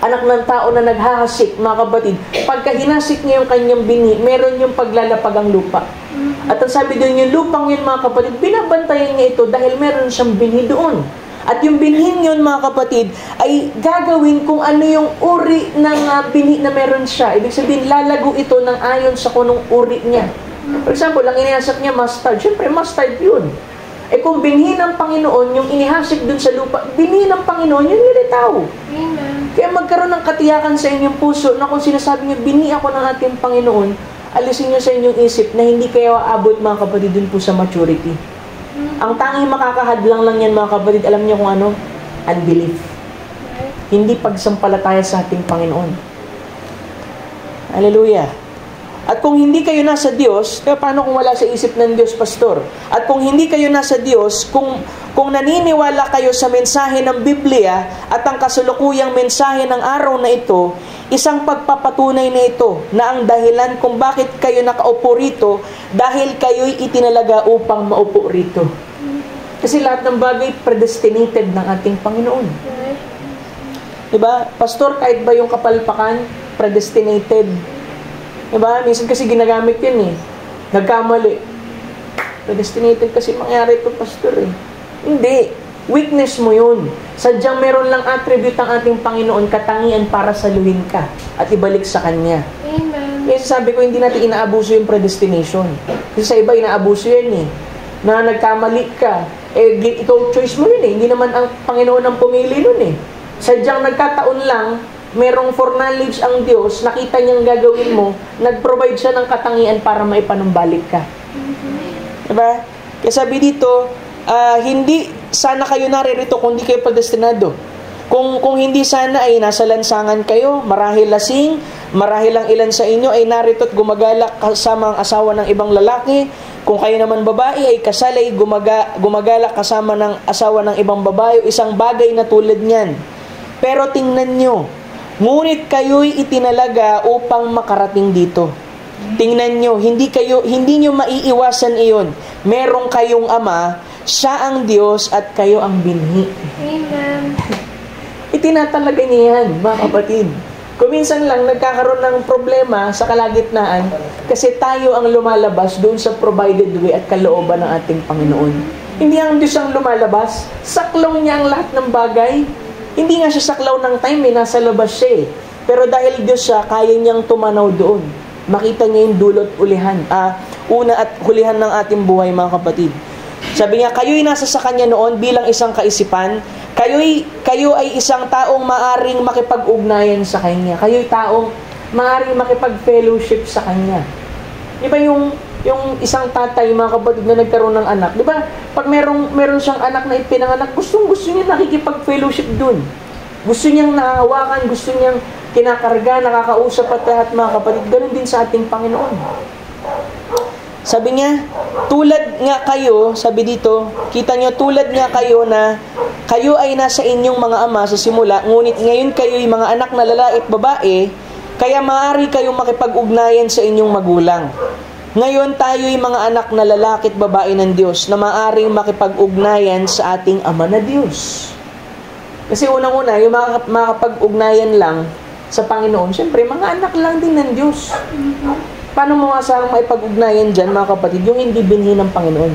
anak ng tao na naghahasik, mga kapatid, pagka hinasik niya yung kanyang binhi, meron yung paglalapag ang lupa. At ang sabi doon, yung lupang yun, mga kapatid, binabantayan niya ito dahil meron siyang binhi doon. At yung binhin yun, mga kapatid, ay gagawin kung ano yung uri ng binhi na meron siya. Ibig sabihin, lalago ito ng ayon sa kunong uri niya. For example, ang inihasak niya, mustard. Siyempre, mustard yun. Eh kung binhi ng Panginoon, yung inihasik dun sa lupa, binhi ng Panginoon, yun nilitaw. Amen. Kaya magkaroon ng katiyakan sa inyong puso na kung sinasabi niyo, binhi ako ng ating Panginoon, alisin niyo sa inyong isip na hindi kayo aabot, mga kapatid, dun po sa maturity. Ang tanging makakahadlang lang yan, mga kapatid, alam niyo kung ano? Unbelief. Hindi pagsampalataya sa ating Panginoon. Hallelujah. At kung hindi kayo nasa Diyos, paano kung wala sa isip ng Diyos, pastor? At kung hindi kayo nasa Diyos, kung naniniwala kayo sa mensahe ng Biblia at ang kasulukuyang mensahe ng araw na ito, isang pagpapatunay na ito na ang dahilan kung bakit kayo nakaupo rito dahil kayo'y itinalaga upang maupo rito. Kasi lahat ng bagay predestinated ng ating Panginoon. Diba? Pastor, kahit ba yung kapalpakan, predestinated. Diba? Minsan kasi ginagamit yun eh. Nagkamali. Predestinated kasi mangyari ito, pastor eh. Hindi. Weakness mo yun. Sadyang meron lang attribute ang ating Panginoon, katangian para saluhin ka at ibalik sa Kanya. Amen. Kaya sabi ko, hindi natin inaabuso yung predestination. Kasi sa iba, inaabuso yan eh. Na nagkamali ka. Eh, ikaw choice mo yun eh. Hindi naman ang Panginoon ang pumili nun eh. Sadyang nagkataon lang, merong foreknowledge ang Diyos, nakita niyang gagawin mo, nag-provide siya ng katangian para maipanumbalik ka. Diba? Kaya sabi dito, hindi sana kayo naririto kung hindi kayo predestinado. Kung hindi sana ay nasa lansangan kayo, marahil lasing, marahil ang ilan sa inyo ay narito at gumagalak kasama ang asawa ng ibang lalaki. Kung kayo naman babae ay kasal ay gumagalak kasama ng asawa ng ibang babae, isang bagay na tulad niyan. Pero tingnan nyo, ngunit kayo'y itinalaga upang makarating dito. Tingnan nyo, hindi nyo maiiwasan iyon. Merong kayong Ama, siya ang Diyos at kayo ang binhi. Amen. Itinatalaga niya yan, mga kapatid. Kuminsan lang nagkakaroon ng problema sa kalagitnaan kasi tayo ang lumalabas doon sa provided way at kalooban ng ating Panginoon. Hindi ang Diyos ang lumalabas, saklaw niya ang lahat ng bagay. Hindi nga siya saklaw ng time, nasa labas siya eh. Pero dahil Diyos siya, kaya niyang tumanaw doon. Makita niya yung dulot ulihan. Una at hulihan ng ating buhay, mga kapatid. Sabi niya, kayo'y nasa sa Kanya noon bilang isang kaisipan. Kayo ay isang taong maaring makipag-ugnayan sa Kanya. Kayo'y taong maaring makipag-fellowship sa Kanya. Di ba yung isang tatay, mga kapatid, na nagkaroon ng anak, di ba? Pag meron siyang anak na ipinanganak, gusto niya nakikipag-fellowship dun. Gusto niyang nahahawakan, gusto niyang kinakarga, nakakausap at lahat, mga kapatid. Ganun din sa ating Panginoon. Sabi niya, tulad nga kayo, sabi dito, kita niyo, tulad nga kayo na kayo ay nasa inyong mga ama sa simula, ngunit ngayon kayo'y mga anak na lalaki at babae, kaya maaari kayong makipag-ugnayan sa inyong magulang. Ngayon tayo'y mga anak na lalaki at babae ng Diyos na maaaring makipag-ugnayan sa ating Ama na Diyos. Kasi unang-una, yung makapag-ugnayan lang sa Panginoon, syempre, mga anak lang din ng Diyos. Paano mo asang maipag-ugnayan dyan, mga kapatid, yung hindi binhi ng Panginoon?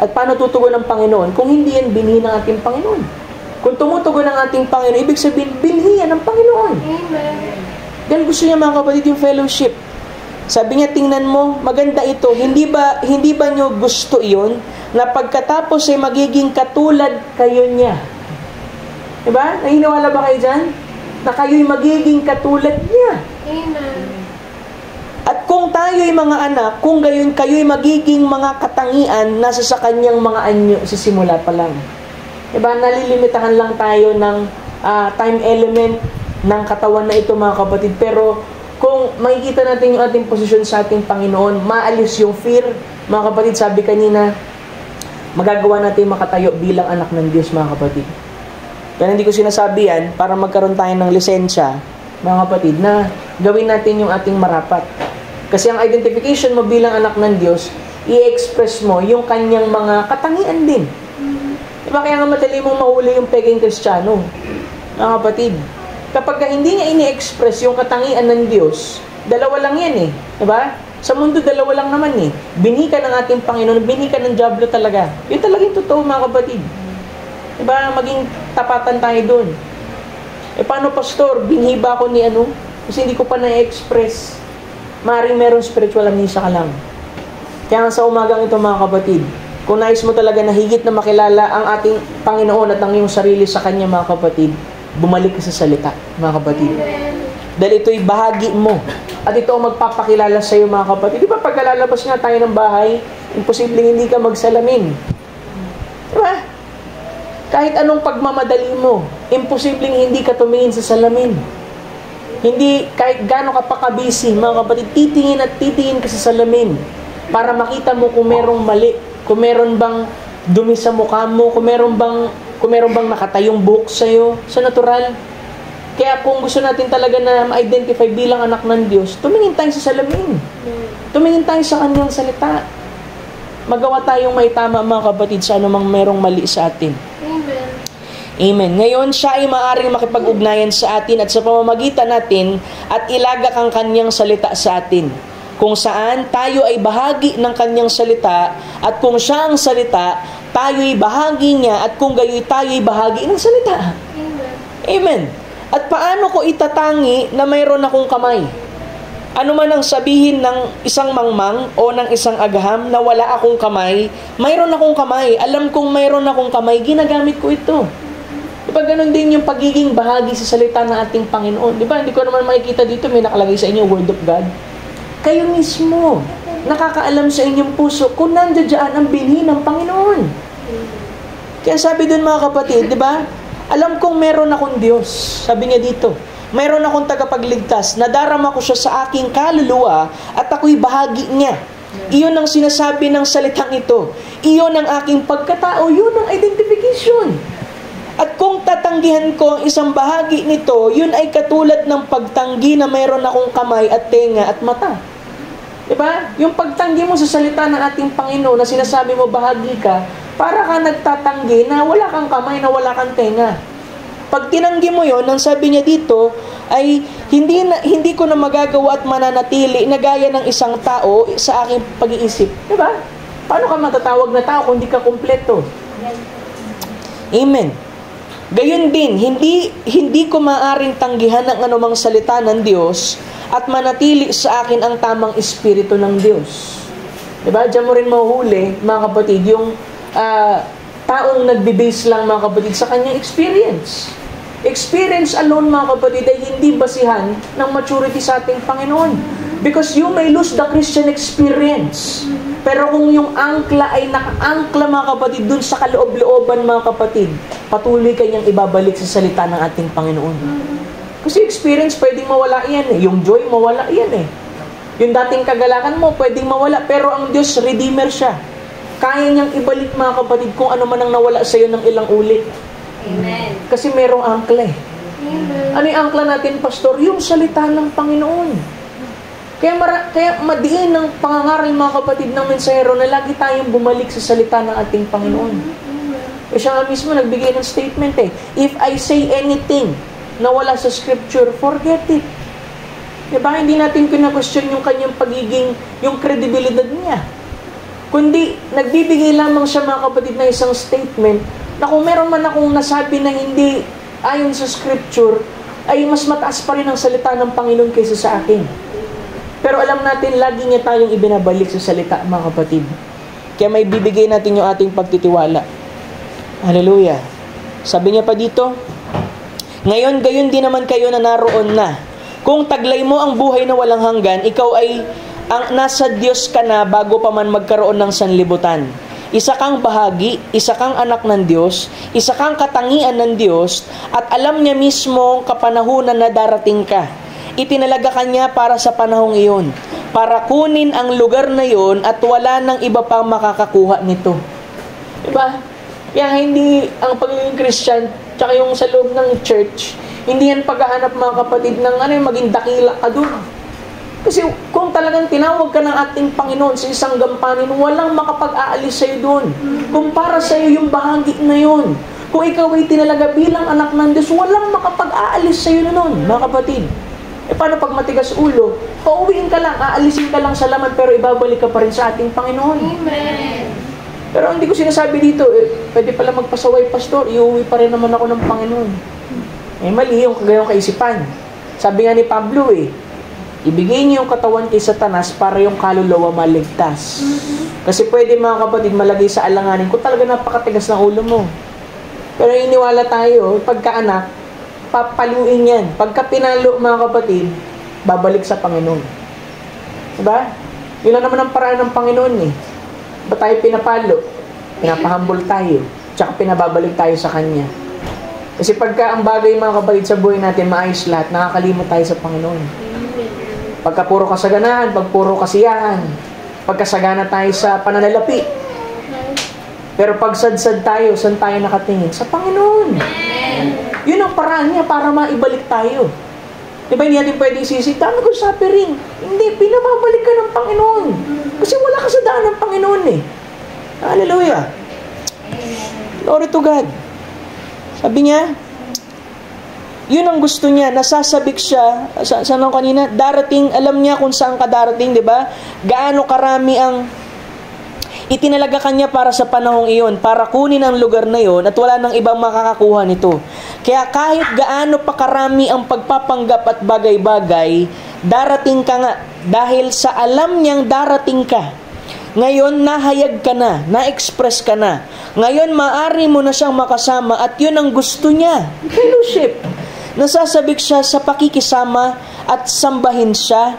At paano tutugon ng Panginoon kung hindi yan binhi ng ating Panginoon? Kung tumutugon ng ating Panginoon, ibig sabihin, binhi yan ng Panginoon. Amen. Dahil gusto niya, mga kapatid, yung fellowship. Sabi niya, tingnan mo, maganda ito. Hindi ba nyo gusto iyon na pagkatapos ay magiging katulad kayo niya? Diba? Naniniwala ba kayo dyan? Na kayo'y magiging katulad niya. Amen. At kung tayo'y mga anak, kung gayon kayo'y magiging mga katangian, nasa sa kanyang mga anyo sa simula pa lang. Diba? Nalilimitahan lang tayo ng time element ng katawan na ito, mga kapatid. Pero kung makikita natin yung ating posisyon sa ating Panginoon, maalis yung fear. Mga kapatid, sabi kanina, magagawa natin makatayo bilang anak ng Diyos, mga kapatid. Kaya hindi ko sinasabi yan para magkaroon tayo ng lisensya, mga kapatid, na gawin natin yung ating marapat. Kasi ang identification mo bilang anak ng Diyos, i-express mo yung kanyang mga katangian din. Diba kaya nga madali mong mahuli yung peging Kristiyano, mga kapatid? Kapag hindi niya ini-express yung katangian ng Diyos, dalawa lang yan eh. Diba? Sa mundo, dalawa lang naman eh. Binhi ka ng ating Panginoon, binhi ka ng Diablo talaga. Yun talagang totoo, mga kapatid. Diba? Maging tapatan tayo dun. Paano, pastor? Binhi ba ako ni ano? Kasi hindi ko pa na-express. Maaaring meron spiritual amnesia ka lang. Kaya sa umagang ito, mga kapatid, kung nais mo talaga na higit na makilala ang ating Panginoon at ang iyong sarili sa Kanya, mga kapatid, bumalik ka sa salita, mga kapatid. Dahil ito'y bahagi mo. At ito ang magpapakilala sa iyo, mga kapatid. Di ba pag lalabas nga tayo ng bahay, Imposibleng hindi ka magsalamin. Diba? Kahit anong pagmamadali mo, imposibleng hindi ka tumingin sa salamin. Hindi, kahit gaano ka pa kabisi, mga kapatid, titingin at titingin ka sa salamin para makita mo kung merong mali, kung meron bang dumi sa mukha mo, kung meron bang nakatayong buhok sa'yo, sa natural. Kaya kung gusto natin talaga na ma-identify bilang anak ng Diyos, tumingin tayo sa salamin. Tumingin tayo sa Kanyang salita. Magawa tayong may tama, mga kapatid, sa anumang merong mali sa atin. Amen. Amen. Ngayon, siya ay maaaring makipag-ugnayan sa atin at sa pamamagitan natin at ilagak ang Kanyang salita sa atin. Kung saan tayo ay bahagi ng Kanyang salita at kung siya ang salita, tayo ay bahagi niya at kung gayoy tayo ay bahagi ng salita. Amen. Amen. At paano ko itatangi na mayroon akong kamay? Ano man ang sabihin ng isang mangmang o ng isang agham na wala akong kamay, mayroon akong kamay. Alam kong mayroon akong kamay, ginagamit ko ito. Diba ganun din yung pagiging bahagi sa salita ng ating Panginoon? Diba hindi ko naman makikita dito, may nakalagay sa inyo, Word of God. Kayo mismo, nakakaalam sa inyong puso kung nandiyan ang binhi ng Panginoon. Kaya sabi dun mga kapatid, diba? Alam kong meron akong Diyos. Sabi niya dito, mayroon akong tagapagligtas, nadarama ko siya sa aking kaluluwa at ako'y bahagi niya. Iyon ang sinasabi ng salitang ito. Iyon ang aking pagkatao, yun ang identification. At kung tatanggihan ko ang isang bahagi nito, yun ay katulad ng pagtanggi na mayroon akong kamay at tenga at mata. Diba? Yung pagtanggi mo sa salita ng ating Panginoon na sinasabi mo bahagi ka, para ka nagtatanggi na wala kang kamay, na wala kang tenga. Pag tinanggi mo yon, ang sabi niya dito, ay hindi ko na magagawa at mananatili na gaya ng isang tao sa aking pag-iisip. Diba? Paano ka matatawag na tao kung hindi ka kumpleto? Amen. Gayon din, hindi ko maaaring tanggihan ang anumang salita ng Diyos at manatili sa akin ang tamang espiritu ng Diyos. Diba? Diyan mo rin mahuhuli, mga kapatid, yung taong nagbe-base lang, mga kapatid, sa kanyang experience. Experience alone, mga kapatid, ay hindi basihan ng maturity sa ating Panginoon. Because you may lose the Christian experience. Pero kung yung angkla ay naka-angkla, mga kapatid, dun sa kaloob-looban, mga kapatid, patuloy kanyang ibabalik sa salita ng ating Panginoon. Kasi experience, pwedeng mawala yan eh. Yung joy, mawala yan eh. Yung dating kagalakan mo, pwedeng mawala. Pero ang Diyos, Redeemer siya. Kaya niyang ibalik, mga kapatid, kung ano man ang nawala sa iyo ng ilang ulit. Amen. Kasi merong angkla eh. Amen. Ano yung angkla natin, Pastor? Yung salita ng Panginoon. Kaya madiin ng pangangaral, mga kapatid, ng mensahero na lagi tayong bumalik sa salita ng ating Panginoon. E siya nga mismo nagbigay ng statement eh. If I say anything na wala sa Scripture, forget it. Diba? Hindi natin kina-question yung kanyang pagiging, yung kredibilidad niya. Kundi, nagbibigay lamang siya, mga kapatid, na isang statement na kung meron man akong nasabi na hindi ayon sa Scripture, ay mas mataas pa rin ang salita ng Panginoon kaysa sa akin. Pero alam natin, lagi niya tayong ibinabalik sa salita, mga kapatid. Kaya may bibigay natin yung ating pagtitiwala. Hallelujah. Sabi niya pa dito, ngayon, gayon din naman kayo na naroon na. Kung taglay mo ang buhay na walang hanggan, ikaw ay ang nasa Diyos ka na bago pa man magkaroon ng sanlibutan. Isa kang bahagi, isa kang anak ng Diyos, isa kang katangian ng Diyos, at alam niya mismo kapanahunan na darating ka. Itinalaga ka niya para sa panahong iyon, para kunin ang lugar na iyon at wala nang iba pang makakakuha nito. Diba? Kaya hindi ang pagiging Christian, tsaka yung sa loob ng church, hindi yan paghahanap, mga kapatid, ng maging dakila ka doon. Kasi kung talagang tinawag ka ng ating Panginoon sa isang gampanin, walang makapag-aalis sa'yo doon. Kung para sa'yo yung bahagi na yun. Kung ikaw ay tinalaga bilang anak ng Diyos, walang makapag-aalis sa'yo noon, mga kapatid. E paano pag matigas ulo? Pauwiin ka lang, aalisin ka lang sa laman, pero ibabalik ka pa rin sa ating Panginoon. Amen. Pero hindi ko sinasabi dito, pwede pala magpasaway, Pastor, iuwi pa rin naman ako ng Panginoon. Mali yung kagayong kaisipan. Sabi nga ni Pablo ibigay niyo yung katawan kay Satanas para yung kaluluwa maligtas. Kasi pwede, mga kapatid, malagay sa alanganin kung talaga napakatigas ng ulo mo. Pero iniwala tayo, pagkaanak, papaluin yan. Pagka pinalo, mga kapatid, babalik sa Panginoon. Diba? Yun lang naman ang paraan ng Panginoon Ba't tayo pinapalo? Pinapahambol tayo. Tsaka pinababalik tayo sa Kanya. Kasi pagka ang bagay mga kapatid sa buhay natin, maayos lahat, nakakalimot tayo sa Panginoon. Pagka puro kasaganahan, pag puro kasiyahan, pagkasagana tayo sa pananalapi. Pero pag sad-sad tayo, saan tayo nakatingin? Sa Panginoon. Yun ang paraan niya para maibalik tayo. Diba hindi natin pwedeng sisita, nag-suffering. Hindi, pinababalik ka ng Panginoon. Kasi wala ka sa daan ng Panginoon eh. Hallelujah. Glory to God. Sabi niya, yun ang gusto niya, nasasabik siya, saan ang kanina, darating, alam niya kung saan ka darating, di ba? Gaano karami ang itinalaga kanya para sa panahong iyon, para kunin ang lugar na iyon, at wala nang ibang makakakuha nito. Kaya kahit gaano pa karami ang pagpapanggap at bagay-bagay, darating ka nga, dahil sa alam niyang darating ka. Ngayon, nahayag ka na, na-express ka na. Ngayon, maaari mo na siyang makasama at yun ang gusto niya. Fellowship. Nasasabik siya sa pakikisama at sambahin siya.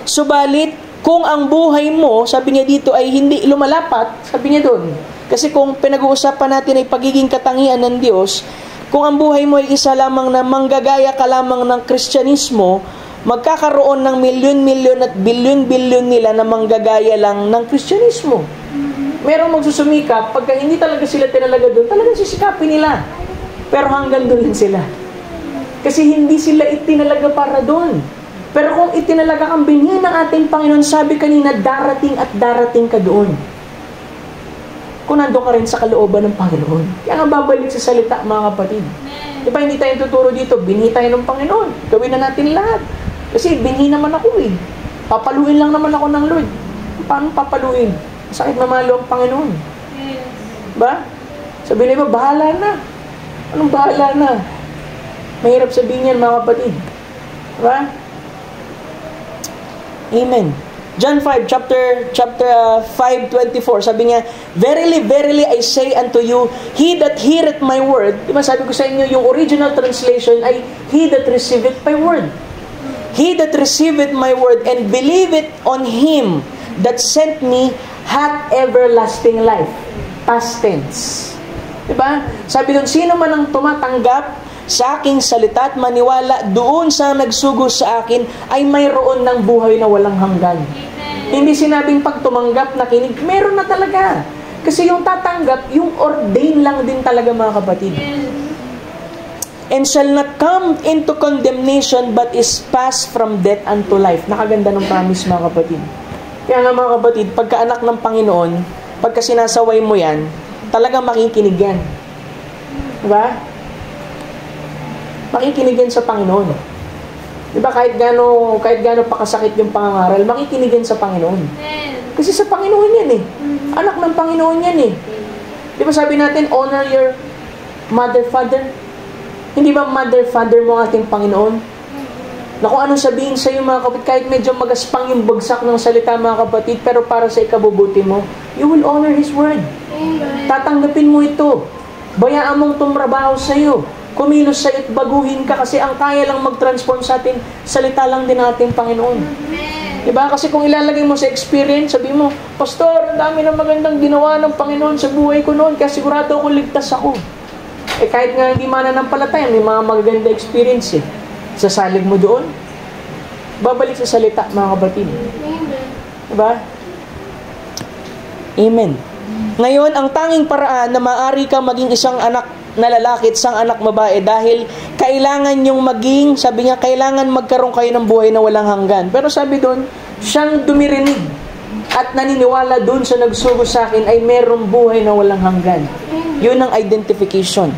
Subalit, kung ang buhay mo, sabi niya dito, ay hindi lumalapat, sabi niya doon. Kasi kung pinag-uusapan natin ay pagiging katangian ng Diyos, kung ang buhay mo ay isa lamang na manggagaya ka lamang ng Kristyanismo, magkakaroon ng milyon-milyon at bilyon-bilyon nila na manggagaya lang ng Kristyanismo. Merong magsusumikap, pagka hindi talaga sila tinalaga doon, talagang sisikapin nila. Pero hanggang doon lang sila. Kasi hindi sila itinalaga para doon. Pero kung itinalaga kang binhi ng ating Panginoon, sabi kanina, darating at darating ka doon. Kung nandun ka rin sa kalooban ng Panginoon. Kaya nga babalik sa salita, mga kapatid. Diba hindi tayo tuturo dito, binhi tayo ng Panginoon. Gawin na natin lahat. Kasi binhi naman ako eh. Papaluin lang naman ako ng Lord. Paano papaluin? Sakit mamalo ang Panginoon. Ba? Sabi nila, bahala na. Anong bahala na? Mahirap sabihin yan, mga kapatid. Ba? Amen. John 5, chapter 5:24, sabi niya, Verily, verily, I say unto you, he that heareth my word, diba sabi ko sa inyo, yung original translation ay, he that receiveth my word. He that receiveth my word and believeth on him that sent me hath everlasting life. Past tense. Diba? Sabi doon, sino man ang tumatanggap sa aking salita at maniwala doon sa nagsugo sa akin ay mayroon ng buhay na walang hanggan. Hindi sinabing pag tumanggap na kinig, meron na talaga. Kasi yung tatanggap, yung ordain lang din talaga, mga kapatid. And shall not come into condemnation but is passed from death unto life. Nakaganda ng promise, mga kapatid. Kaya nga, mga kapatid, pagka anak ng Panginoon, pagka sinasaway mo yan, talagang makikinig yan. Diba? Makikinig yan sa Panginoon. Diba kahit gaano pakasakit yung pangangaral, makikinig yan sa Panginoon. Kasi sa Panginoon yan eh. Anak ng Panginoon yan eh. Diba sabi natin, honor your mother, father. Hindi ba mother, father mo ang ating Panginoon? Na kung anong sabihin sa iyo, mga kapatid, kahit medyo magaspang yung bagsak ng salita, mga kapatid, pero para sa ikabubuti mo, you will honor His word. Tatanggapin mo ito. Bayaan mong tumrabaho sa iyo. Kumilos sa iyo at baguhin ka kasi ang kaya lang mag-transform sa atin, salita lang din ng ating Panginoon. Diba? Kasi kung ilalagay mo sa experience, sabi mo, Pastor, ang dami ng magandang ginawa ng Panginoon sa buhay ko noon, kaya sigurado ako ligtas ako. Eh kahit nga hindi mananampalataya, may mga magaganda experience eh. Sasalig mo doon, babalik sa salita, mga kapatid. Amen. Diba? Amen. Ngayon, ang tanging paraan na maaari ka maging isang anak na lalaki at isang anak babae dahil kailangan yung maging, sabi niya, kailangan magkaroon kayo ng buhay na walang hanggan. Pero sabi doon, siyang dumirinig at naniniwala doon sa nagsugo sa akin ay merong buhay na walang hanggan. Yun ang identification.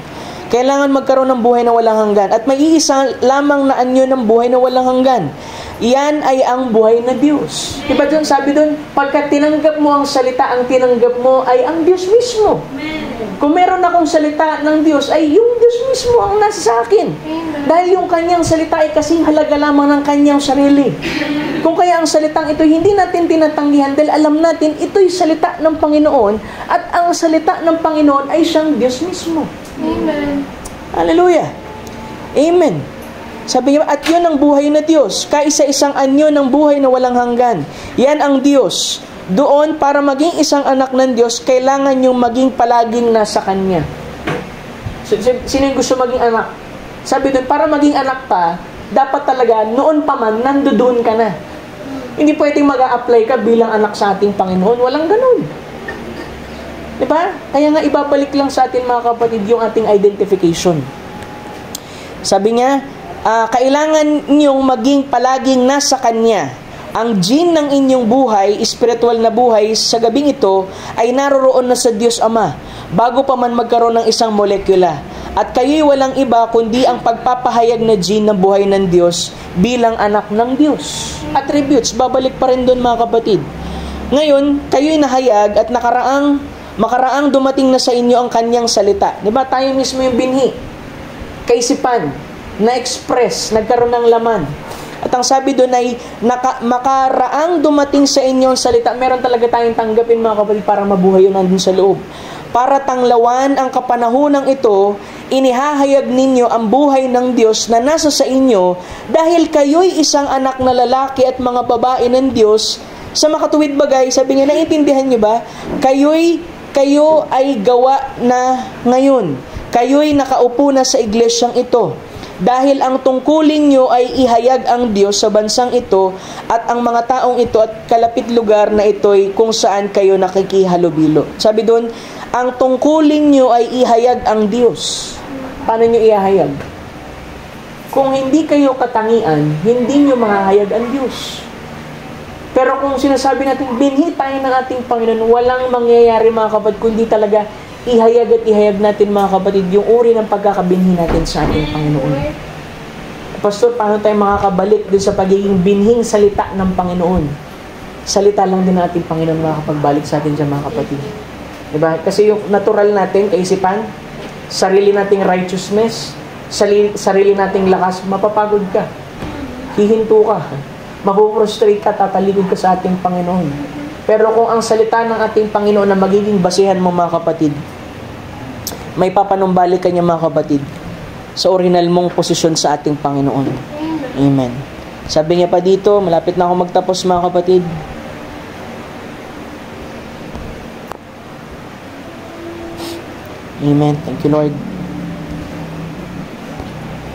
Kailangan magkaroon ng buhay na walang hanggan. At may iisa lamang na anyo ng buhay na walang hanggan. Iyan ay ang buhay na Diyos. Diba doon, sabi doon, pagka tinanggap mo ang salita, ang tinanggap mo ay ang Diyos mismo. Kung meron akong salita ng Diyos, ay yung Diyos mismo ang nasa sa akin. Dahil yung kanyang salita ay kasing halaga lamang ng kanyang sarili. Kung kaya ang salitang ito, hindi natin tinatanggihan dahil alam natin, ito'y salita ng Panginoon at ang salita ng Panginoon ay siyang Diyos mismo. Amen. Hallelujah. Amen. Sabi niya, at yun ang buhay na Diyos, kaisa-isang anyo ng buhay na walang hanggan. Yan ang Diyos. Doon, para maging isang anak ng Diyos, kailangan yung maging palaging nasa Kanya. Sino yung gusto maging anak? Sabi doon, para maging anak pa, dapat talaga, noon pa man, nandoon ka na. Hindi pwedeng mag-a-apply ka bilang anak sa ating Panginoon. Walang ganun. Diba? Kaya nga, ibabalik lang sa atin, mga kapatid, yung ating identification. Sabi niya, kailangan niyong maging palaging nasa Kanya. Ang gene ng inyong buhay, spiritual na buhay, sa gabing ito, ay naroroon na sa Diyos Ama, bago pa man magkaroon ng isang molekula. At kayo'y walang iba kundi ang pagpapahayag na gene ng buhay ng Diyos bilang anak ng Diyos. Attributes, babalik pa rin doon, mga kapatid. Ngayon, kayo'y nahayag at makaraang dumating na sa inyo ang Kanyang salita. Diba? Tayo mismo yung binhi, kaisipan, na-express, nagkaroon ng laman. At ang sabi doon ay, makaraang dumating sa inyo ang salita. Meron talaga tayong tanggapin, mga kapatid, para mabuhay yun nandun sa loob. Para tanglawan ang kapanahunang ito, inihahayag ninyo ang buhay ng Diyos na nasa sa inyo dahil kayo'y isang anak na lalaki at mga babae ng Diyos. Sa makatuwid bagay, sabi niya, naiintindihan niyo ba? Kayo ay gawa na ngayon. Kayo'y nakaupo na sa iglesyang ito. Dahil ang tungkulin nyo ay ihayag ang Diyos sa bansang ito at ang mga taong ito at kalapit lugar na ito'y kung saan kayo nakikihalubilo. Sabi doon, ang tungkulin nyo ay ihayag ang Diyos. Paano nyo ihayag? Kung hindi kayo katangian, hindi nyo mahahayag ang Diyos. Pero kung sinasabi natin, binhi tayo ng ating Panginoon, walang mangyayari, mga kapatid, kundi talaga ihayag at ihayag natin, mga kapatid, yung uri ng pagkakabinhi natin sa ating Panginoon. Pastor, paano tayo makakabalik din sa pagiging binhing salita ng Panginoon? Salita lang din ng ating Panginoon makakapagbalik sa atin dyan, mga kapatid. Diba? Kasi yung natural natin, kaisipan, sarili nating righteousness, sarili nating lakas, mapapagod ka. Hihinto ka. Mapuprostrate ka, tatalikod ka sa ating Panginoon. Pero kung ang salita ng ating Panginoon na magiging basihan mo, mga kapatid, may papanumbalik ka niya, mga kapatid, sa original mong posisyon sa ating Panginoon. Amen. Sabi niya pa dito, malapit na ako magtapos, mga kapatid. Amen. Thank you, Lord.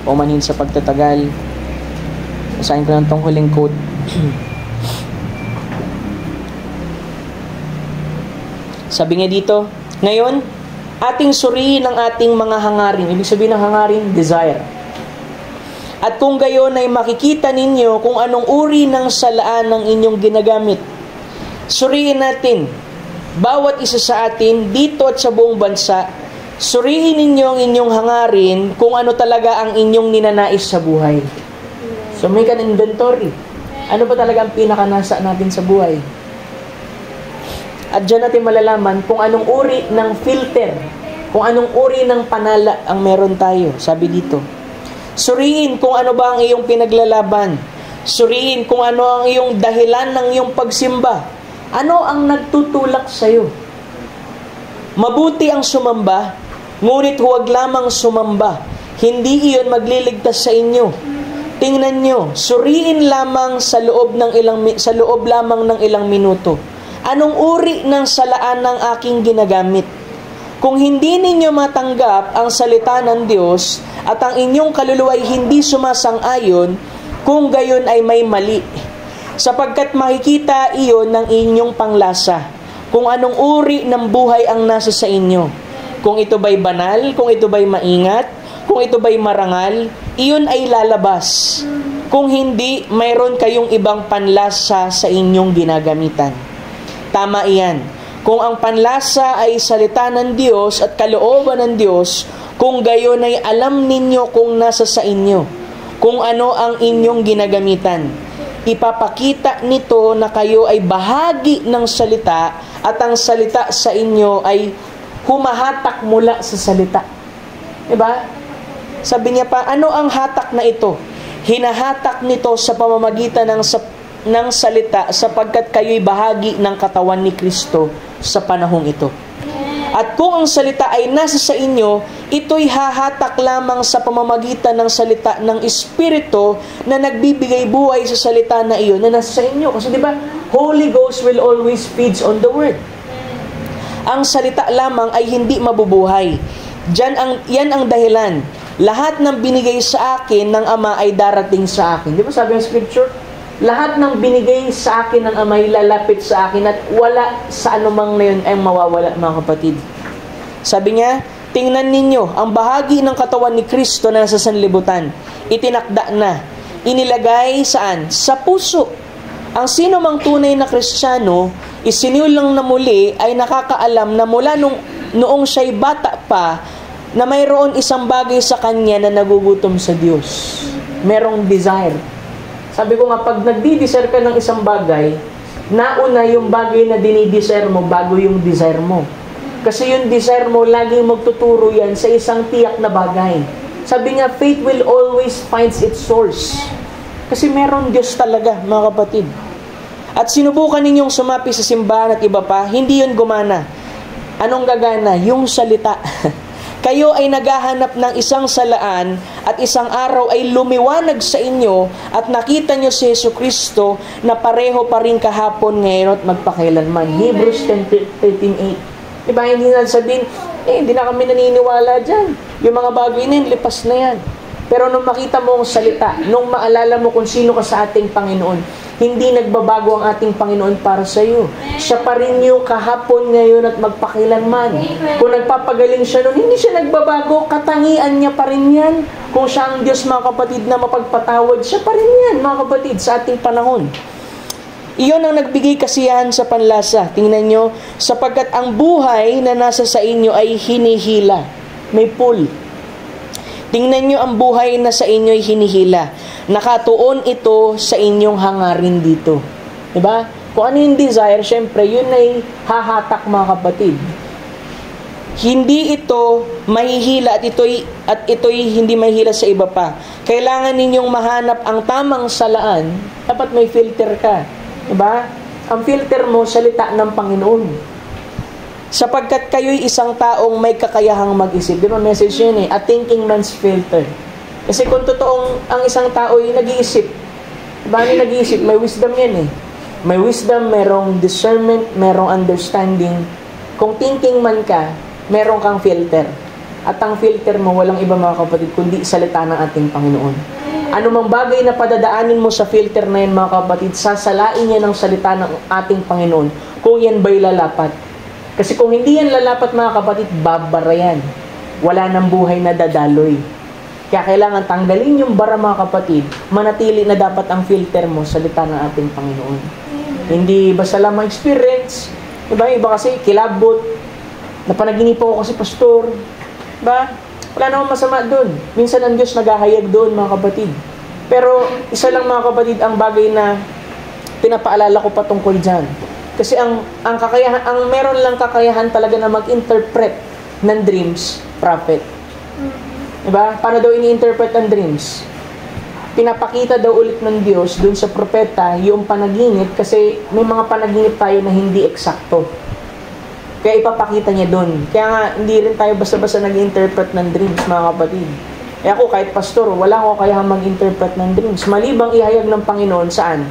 Pumanhin sa pagtatagal. Basahin ko lang itong huling quote. Sabi niya dito, ngayon, ating suriin ang ating mga hangarin. Ibig sabihin ng hangarin, desire. At kung gayon ay makikita ninyo kung anong uri ng salaan ng inyong ginagamit. Suriin natin, bawat isa sa atin, dito at sa buong bansa, suriin ninyo ang inyong hangarin kung ano talaga ang inyong ninanais sa buhay. So, make an inventory. Ano ba talaga ang pinakanasa natin sa buhay? At dyan natin malalaman kung anong uri ng filter, kung anong uri ng panala ang meron tayo. Sabi dito, suriin kung ano ba ang iyong pinaglalaban. Suriin kung ano ang iyong dahilan ng iyong pagsimba. Ano ang nagtutulak sa iyo? Mabuti ang sumamba, ngunit huwag lamang sumamba. Hindi iyon magliligtas sa inyo. Tingnan nyo, suriin lamang sa loob lamang ng ilang minuto. Anong uri ng salaan ng aking ginagamit? Kung hindi ninyo matanggap ang salita ng Diyos at ang inyong kaluluwa ay hindi sumasang-ayon, kung gayon ay may mali. Sapagkat makikita iyon ng inyong panglasa, kung anong uri ng buhay ang nasa sa inyo. Kung ito ba'y banal, kung ito ba'y maingat, kung ito ba'y marangal, iyon ay lalabas. Kung hindi, mayroon kayong ibang panlasa sa inyong ginagamitan. Tama iyan. Kung ang panlasa ay salita ng Diyos at kalooban ng Diyos, kung gayon ay alam ninyo kung nasa sa inyo, kung ano ang inyong ginagamitan. Ipapakita nito na kayo ay bahagi ng salita at ang salita sa inyo ay humahatak mula sa salita. Diba? Sabi niya pa, ano ang hatak na ito? Hinahatak nito sa pamamagitan ng salita sapagkat kayo'y bahagi ng katawan ni Kristo sa panahong ito. At kung ang salita ay nasa sa inyo, ito'y hahatak lamang sa pamamagitan ng salita ng Espiritu na nagbibigay buhay sa salita na iyon na nasa sa inyo. Kasi di ba, Holy Ghost will always feeds on the Word. Ang salita lamang ay hindi mabubuhay. Yan ang dahilan. Lahat ng binigay sa akin ng Ama ay darating sa akin. Di ba sabi ng Scripture? Lahat ng binigay sa akin ng Ama ay lalapit sa akin at wala sa anumang na yun ay mawawala, mga kapatid. Sabi niya, tingnan ninyo, ang bahagi ng katawan ni Kristo na nasa sanlibutan, itinakda na, inilagay saan? Sa puso. Ang sino mang tunay na Kristiyano, isiniulang na muli ay nakakaalam na mula noong siya'y bata pa, na mayroon isang bagay sa kanya na nagugutom sa Diyos. Merong desire. Sabi ko nga, pag nagdi-desire ka ng isang bagay, nauna yung bagay na dinidesire mo bago yung desire mo. Kasi yung desire mo, laging magtuturo yan sa isang tiyak na bagay. Sabi nga, faith will always finds its source. Kasi meron Diyos talaga, mga kapatid. At sinubukan ninyong sumapi sa simbahan at iba pa, hindi yun gumana. Anong gagana? Yung salita. Kayo ay naghahanap ng isang salaan at isang araw ay lumiwanag sa inyo at nakita nyo si Jesucristo na pareho pa rin kahapon, ngayon at magpakailanman. Hebrews 10:13-8. Diba, hindi na sabihin, hindi na kami naniniwala dyan. Yung mga bagay na yun, lipas na yan. Pero nung makita mo ang salita, nung maalala mo kung sino ka sa ating Panginoon, hindi nagbabago ang ating Panginoon para sa iyo. Siya pa rin yung kahapon, ngayon at magpakailanman. Kung nagpapagaling siya noon, hindi siya nagbabago, katangian niya pa rin yan. Kung siya ang Diyos, mga kapatid, na mapagpatawad, siya pa rin yan, mga kapatid, sa ating panahon. Iyon ang nagbigay kasiyahan sa panlasa. Tingnan nyo, sapagkat ang buhay na nasa sa inyo ay hinihila. May pull. Tingnan nyo, ang buhay na sa inyo ay hinihila. Nakatuon ito sa inyong hangarin dito. Diba? Kung ano yung desire, syempre, yun ay hahatak, mga kapatid. Hindi ito mahihila at ito'y hindi mahihila sa iba pa. Kailangan ninyong mahanap ang tamang salaan. Dapat may filter ka. Diba? Ang filter mo, salita ng Panginoon. Sapagkat kayo'y isang taong may kakayahang mag-isip. Di ba message yun A thinking man's filter. Kasi kung totoong ang isang tao'y nag-iisip, diba nag-iisip? May wisdom yan May wisdom, merong discernment, merong understanding. Kung thinking man ka, merong kang filter. At ang filter mo, walang iba, mga kapatid, kundi salita ng ating Panginoon. Ano mang bagay na padadaanin mo sa filter na yan, mga kapatid, sasalain niya ng salita ng ating Panginoon kung yan ba'y lalapat. Kasi kung hindi yan lalapat, mga kapatid, babara yan. Wala nang buhay na dadaloy. Kaya kailangan tanggalin yung bara, mga kapatid, manatili na dapat ang filter mo, salita ng ating Panginoon. Hindi basta lang ma-experience. Diba? Iba kasi kilabot. Napanaginipo ko kasi pastor. Diba? Wala namang masama doon. Minsan ang Diyos naghahayag doon, mga kapatid. Pero isa lang, mga kapatid, ang bagay na pinapaalala ko patungkol dyan. Kasi ang kakayahan, ang meron lang kakayahan talaga na mag-interpret ng dreams, prophet. Diba? Paano daw ini-interpret ang dreams? Pinapakita daw ulit ng Diyos dun sa propeta yung panaginip kasi may mga panaginip tayo na hindi eksakto. Kaya ipapakita niya dun. Kaya nga, hindi rin tayo basta-basta nag-interpret ng dreams, mga kapatid. Kaya ako, kahit pastor, wala ko kaya mag-interpret ng dreams. Malibang ihayag ng Panginoon, saan?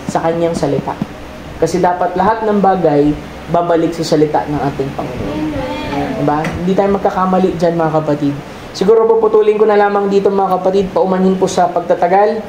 Sa kanyang salita. Kasi dapat lahat ng bagay babalik sa salita ng ating Panginoon. Diba? Hindi tayo magkakamali dyan, mga kapatid. Siguro puputulin ko na lamang dito, mga kapatid, paumanhin po sa pagtatagal.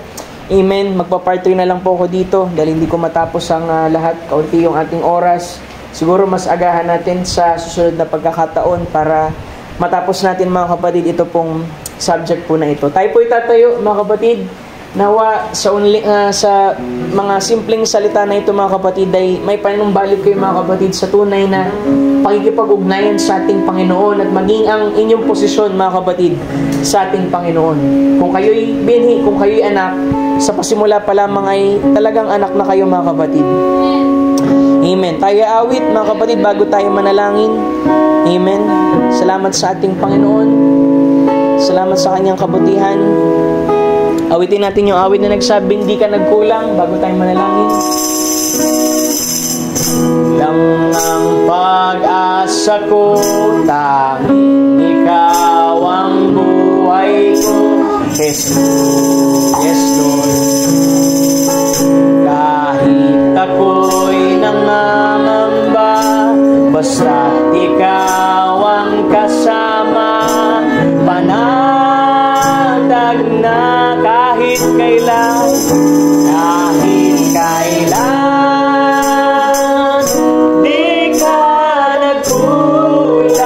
Amen. Magpa-part 3 na lang po ako dito dahil hindi ko matapos ang lahat. Kaunti yung ating oras. Siguro mas agahan natin sa susunod na pagkakataon para matapos natin, mga kapatid, ito pong subject po na ito. Tayo po itatayo, mga kapatid. Nawa sa mga simpleng salita na ito, mga kapatid, ay may panumbalik kayo, mga kapatid, sa tunay na pakikipag-ugnayan sa ating Panginoon at maging ang inyong posisyon, mga kapatid, sa ating Panginoon. Kung kayo'y binhi, kung kayo'y anak, sa pasimula pa lamang ay talagang anak na kayo, mga kapatid. Amen. Tayo awit, mga kapatid, bago tayo manalangin. Amen. Salamat sa ating Panginoon. Salamat sa kanyang kabutihan. Awitin natin yung awit na nagsabing, di ka nagkulang, bago tayo manalangin. lang ang pag-asa ko, tanging ikaw ang buhay ko. Yes, yes Lord. Kahit ako'y nangangamba, basta't ikaw ang kasama, panatag na kahit kailan, kahit kailan, di ka nagkulang.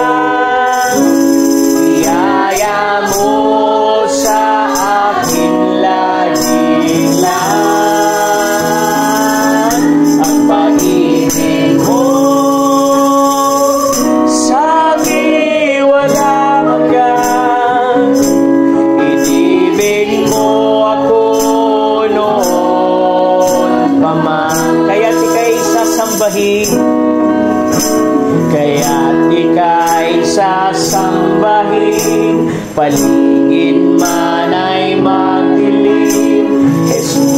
Iyaya mo sa akin lagi lang ang pag-ibig mo. Sa akin wala hanggan, inibig mo ako noon pa man. Kaya't ika'y sasambahin, kaya't ika'y sasambahin, paligid man ay magdilim. Jesus,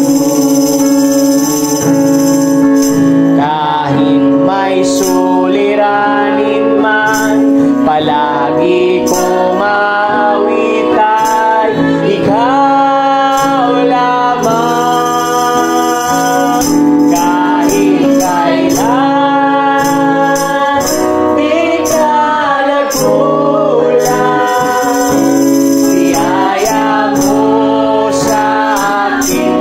kahit may suliranin man, palagi ko maawitay, ikaw lamang. Kahit kailan, di ka nagkulang. Iyaya mo sa akin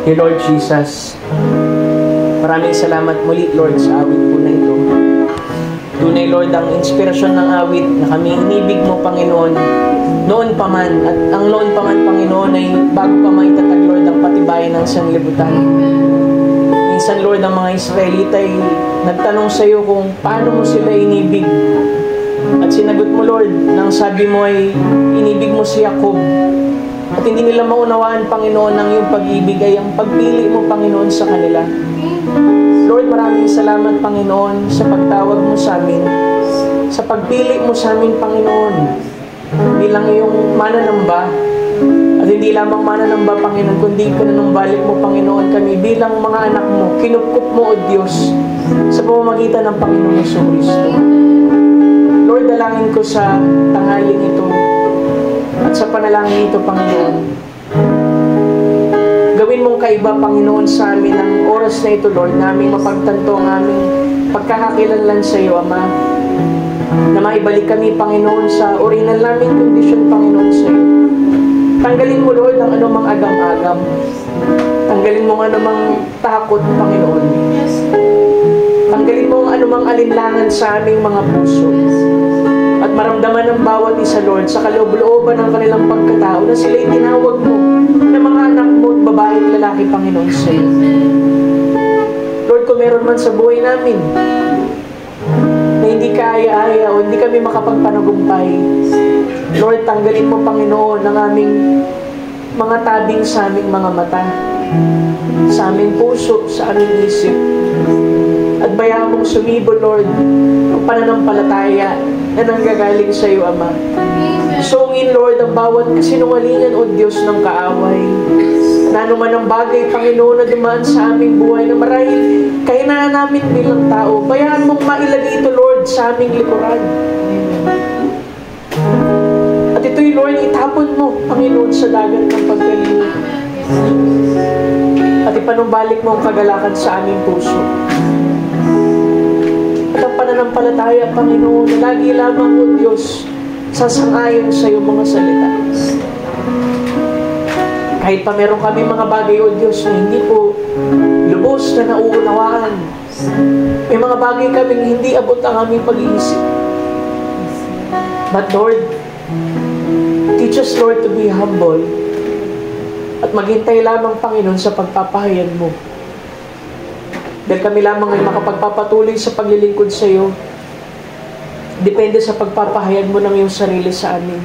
Dear Lord Jesus, maraming salamat muli, Lord, sa awit po na ito. Tunay, Lord, ang inspirasyon ng awit na kami inibig mo, Panginoon, noon pa man, at ang noon pa man, Panginoon, ay bago pa maitatag, Lord, ang patibayan ng sanlibutan. Minsan, Lord, ang mga Israelita ay nagtanong sa iyo kung paano mo sila inibig. At sinagot mo, Lord, nang sabi mo ay inibig mo si Jacob. At hindi nila maunawaan, Panginoon, ang iyong pag-ibig ay ang pagpili mo, Panginoon, sa kanila. Lord, maraming salamat, Panginoon, sa pagtawag mo sa amin, sa pagpili mo sa amin, Panginoon, bilang iyong mananamba. At hindi lamang mananamba, Panginoon, kundi pinanambalik mo, Panginoon, kami bilang mga anak mo, kinupkup mo, O Diyos, sa pamamagitan ng Panginoon Jesucristo. Lord, dalangin ko sa tanghaling ito at sa panalangin ito, Panginoon. Gawin mong kaiba, Panginoon, sa amin ang oras na ito, Lord, na aming mapagtanto ang aming pagkakakilanlan sa iyo, Ama. Na maibalik kami, Panginoon, sa original naming kondisyon, Panginoon, sa iyo. Tanggalin mo, Lord, ang anumang agam-agam. Tanggalin mo ang anumang takot, Panginoon. Tanggalin mo ang anumang alinlangan sa aming mga puso. At maramdaman ng bawat isa, Lord, sa kaloob-looban ng kanilang pagkatao na sila'y tinawag mo na mga anak mo at babae at lalaki, Panginoon, sa iyo. Lord, kung meron man sa buhay namin na hindi kaaya-aya o hindi kami makapagpanagumpay, Lord, tanggalin mo, Panginoon, ang aming mga tabing sa aming mga mata, sa aming puso, sa aming isip. At bayaan mong sumibo, Lord, ang pananampalataya na nanggagaling sa iyo, Ama. Sungin, Lord, ang bawat kasinungalingan, O Diyos ng kaaway. Na anuman ang bagay, Panginoon, na dumaan sa aming buhay na marahil kahinaan namin bilang tao, bayaan mong mailagay ito, Lord, sa aming likuran. At ito'y, Lord, itapon mo, Panginoon, sa dagat ng pagkalimot. At ipanumbalik mo ang kagalakan sa aming puso. At ang pananampalataya, Panginoon, na lagi lamang, O Diyos, sasang-ayon sa iyong mga salita. Kahit pa meron kami mga bagay, O Diyos, na hindi po lubos na nauunawaan. May mga bagay kaming hindi abot ang aming pag-iisip. But Lord, teach us, Lord, to be humble at maghintay lamang, Panginoon, sa pagpapahayag mo. Dahil kami lamang ay makapagpapatuloy sa paglilingkod sa iyo. Depende sa pagpapahayag mo ng iyong sarili sa amin.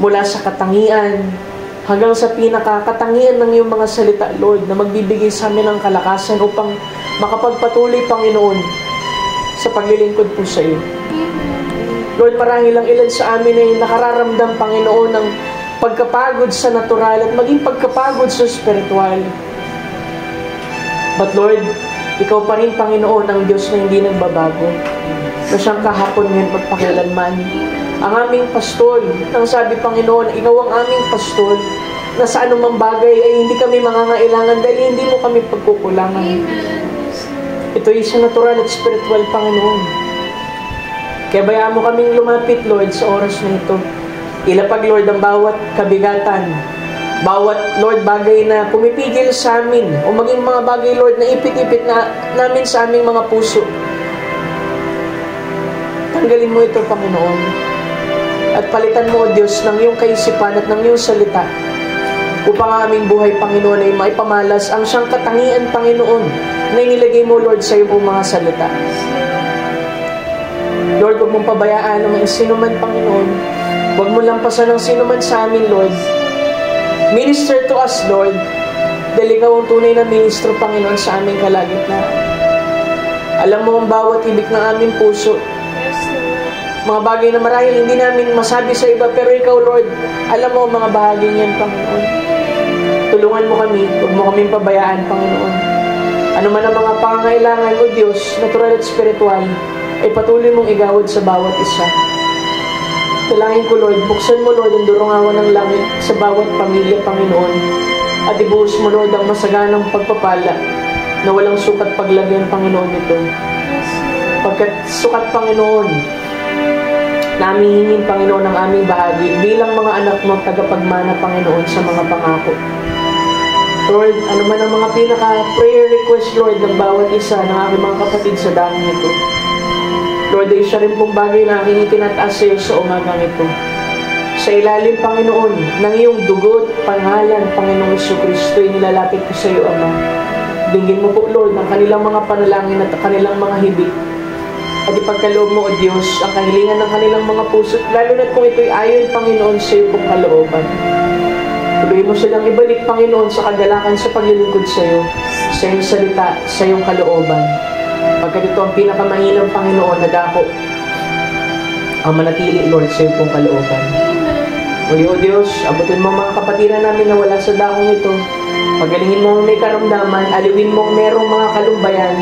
Mula sa katangian hanggang sa pinakakatangian ng iyong mga salita, Lord, na magbibigay sa amin ng kalakasan upang makapagpatuloy, Panginoon, sa paglilingkod po sa iyo. Lord, marahil lang ilan sa amin ay nakararamdam, Panginoon, ng pagkapagod sa natural at maging pagkapagod sa spiritual. But Lord, ikaw pa rin, Panginoon, ang Diyos na hindi nagbabago, na siyang kahapon ngayon magpakilanman. Ang aming pastol, nang sabi, Panginoon, ikaw ang aming pastol, na sa anumang bagay ay hindi kami mangangailangan dahil hindi mo kami pagkukulangan. Ito ay sa natural at spiritual, Panginoon. Kaya bayaan mo kaming lumapit, Lord, sa oras na ito. Ilapag, Lord, ang bawat kabigatan, bawat, Lord, bagay na pumipigil sa amin, o maging mga bagay, Lord, na ipit-ipit na namin sa aming mga puso. Tanggalin mo ito, Panginoon. At palitan mo, O Diyos, ng iyong kaisipan at ng iyong salita upang ang aming buhay, Panginoon, ay maipamalas ang siyang katangian, Panginoon, na inilagay mo, Lord, sa iyong mga salita. Lord, huwag mong pabayaan ang sinuman, Panginoon. Huwag mo lampasan ang sinuman sa amin, Lord. Minister to us, Lord, dahil ikaw ang tunay na ministro, Panginoon, sa aming kalagitnaan. Alam mo ang bawat ibig ng aming puso. Mga bagay na marahil hindi namin masabi sa iba, pero ikaw, Lord, alam mo mga bahagi niyan, Panginoon. Tulungan mo kami, huwag mo kaming pabayaan, Panginoon. Ano man ang mga pangangailangan, O Diyos, natural at spiritual, ay patuloy mong igawad sa bawat isa. Dalangin ko, Lord, buksan mo, Lord, ang durungawan ng langit sa bawat pamilya, Panginoon. At ibuhos mo, Lord, ang masaganang pagpapala na walang sukat paglagyan, Panginoon, ito. Pagkat sukat, Panginoon, namin hingin, Panginoon, ang aming bahagi bilang mga anak mo tagapagmana, Panginoon, sa mga pangako. Lord, ano man ang mga pinaka-prayer request, Lord, ng bawat isa ng aking mga kapatid sa daming ito. Lord, ay isa rin pong bagay na aking itinataas sa iyo sa umagang ito. Sa ilalim, Panginoon, ng iyong dugo at pangalan, Panginoong Jesucristo, ay nilalapit ko sa iyo, Ama. Dinggin mo po, Lord, ng kanilang mga panalangin at kanilang mga hibig. At ipagkaloob mo, O Diyos, ang kahilingan ng kanilang mga puso, lalo na kung ito'y ayon, Panginoon, sa iyo pong kalooban. Tuloy mo silang ibalik, Panginoon, sa kagalakan sa paglilingkod sa iyo, sa iyong salita, sa iyong kalooban. Pagkat ito ang pinakamainang, Panginoon, na dako ang manatili, Lord, sa iyong pong kalooban. Muli, O Diyos, abutin mo mga kapatiran namin na wala sa dakong ito. Pagalingin mo ang may karamdaman, aliwin mo ang merong mga kalumbayan,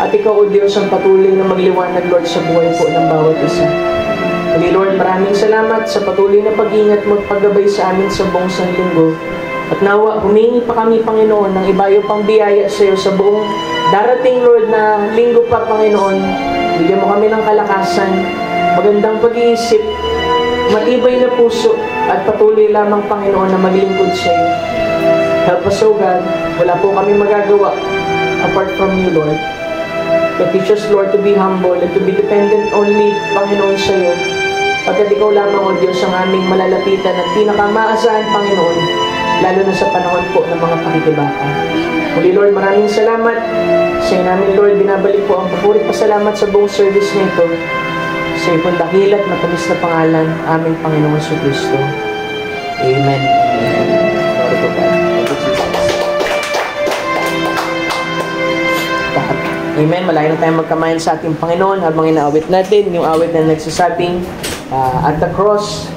at ikaw, O Diyos, ang patuloy na magliwanag, Lord, sa buhay po ng bawat isa. Muli, Lord, maraming salamat sa patuloy na pag-ingat mo at paggabay sa amin sa buong sanlinggo. At nawa, humingi pa kami, Panginoon, ng ibayo pang biyaya sa iyo sa buong darating, Lord, na linggo pa, Panginoon. Bigyan mo kami ng kalakasan, magandang pag-iisip, matibay na puso, at patuloy lamang, Panginoon, na maglingkod sa iyo. Help us, O God. Wala po kami magagawa apart from you, Lord. But teach us, Lord, to be humble and to be dependent only, Panginoon, sa iyo. Pagkat ikaw lamang, O Diyos, ang aming malalapitan at pinakamaasahan, Panginoon, lalo na sa panahon po ng mga pakikibaka. Muli, Lord, maraming salamat. Sa iyo namin, Lord, binabalik po ang papurit pasalamat sa buong service nito. Sa iyo pong dakilat, matamis na pangalan, aming Panginoong Jesucristo. Amen. Glory to God. Amen. Malayo na tayong magkamayan sa ating Panginoon habang inaawit natin yung awit na nagsasabing at the cross.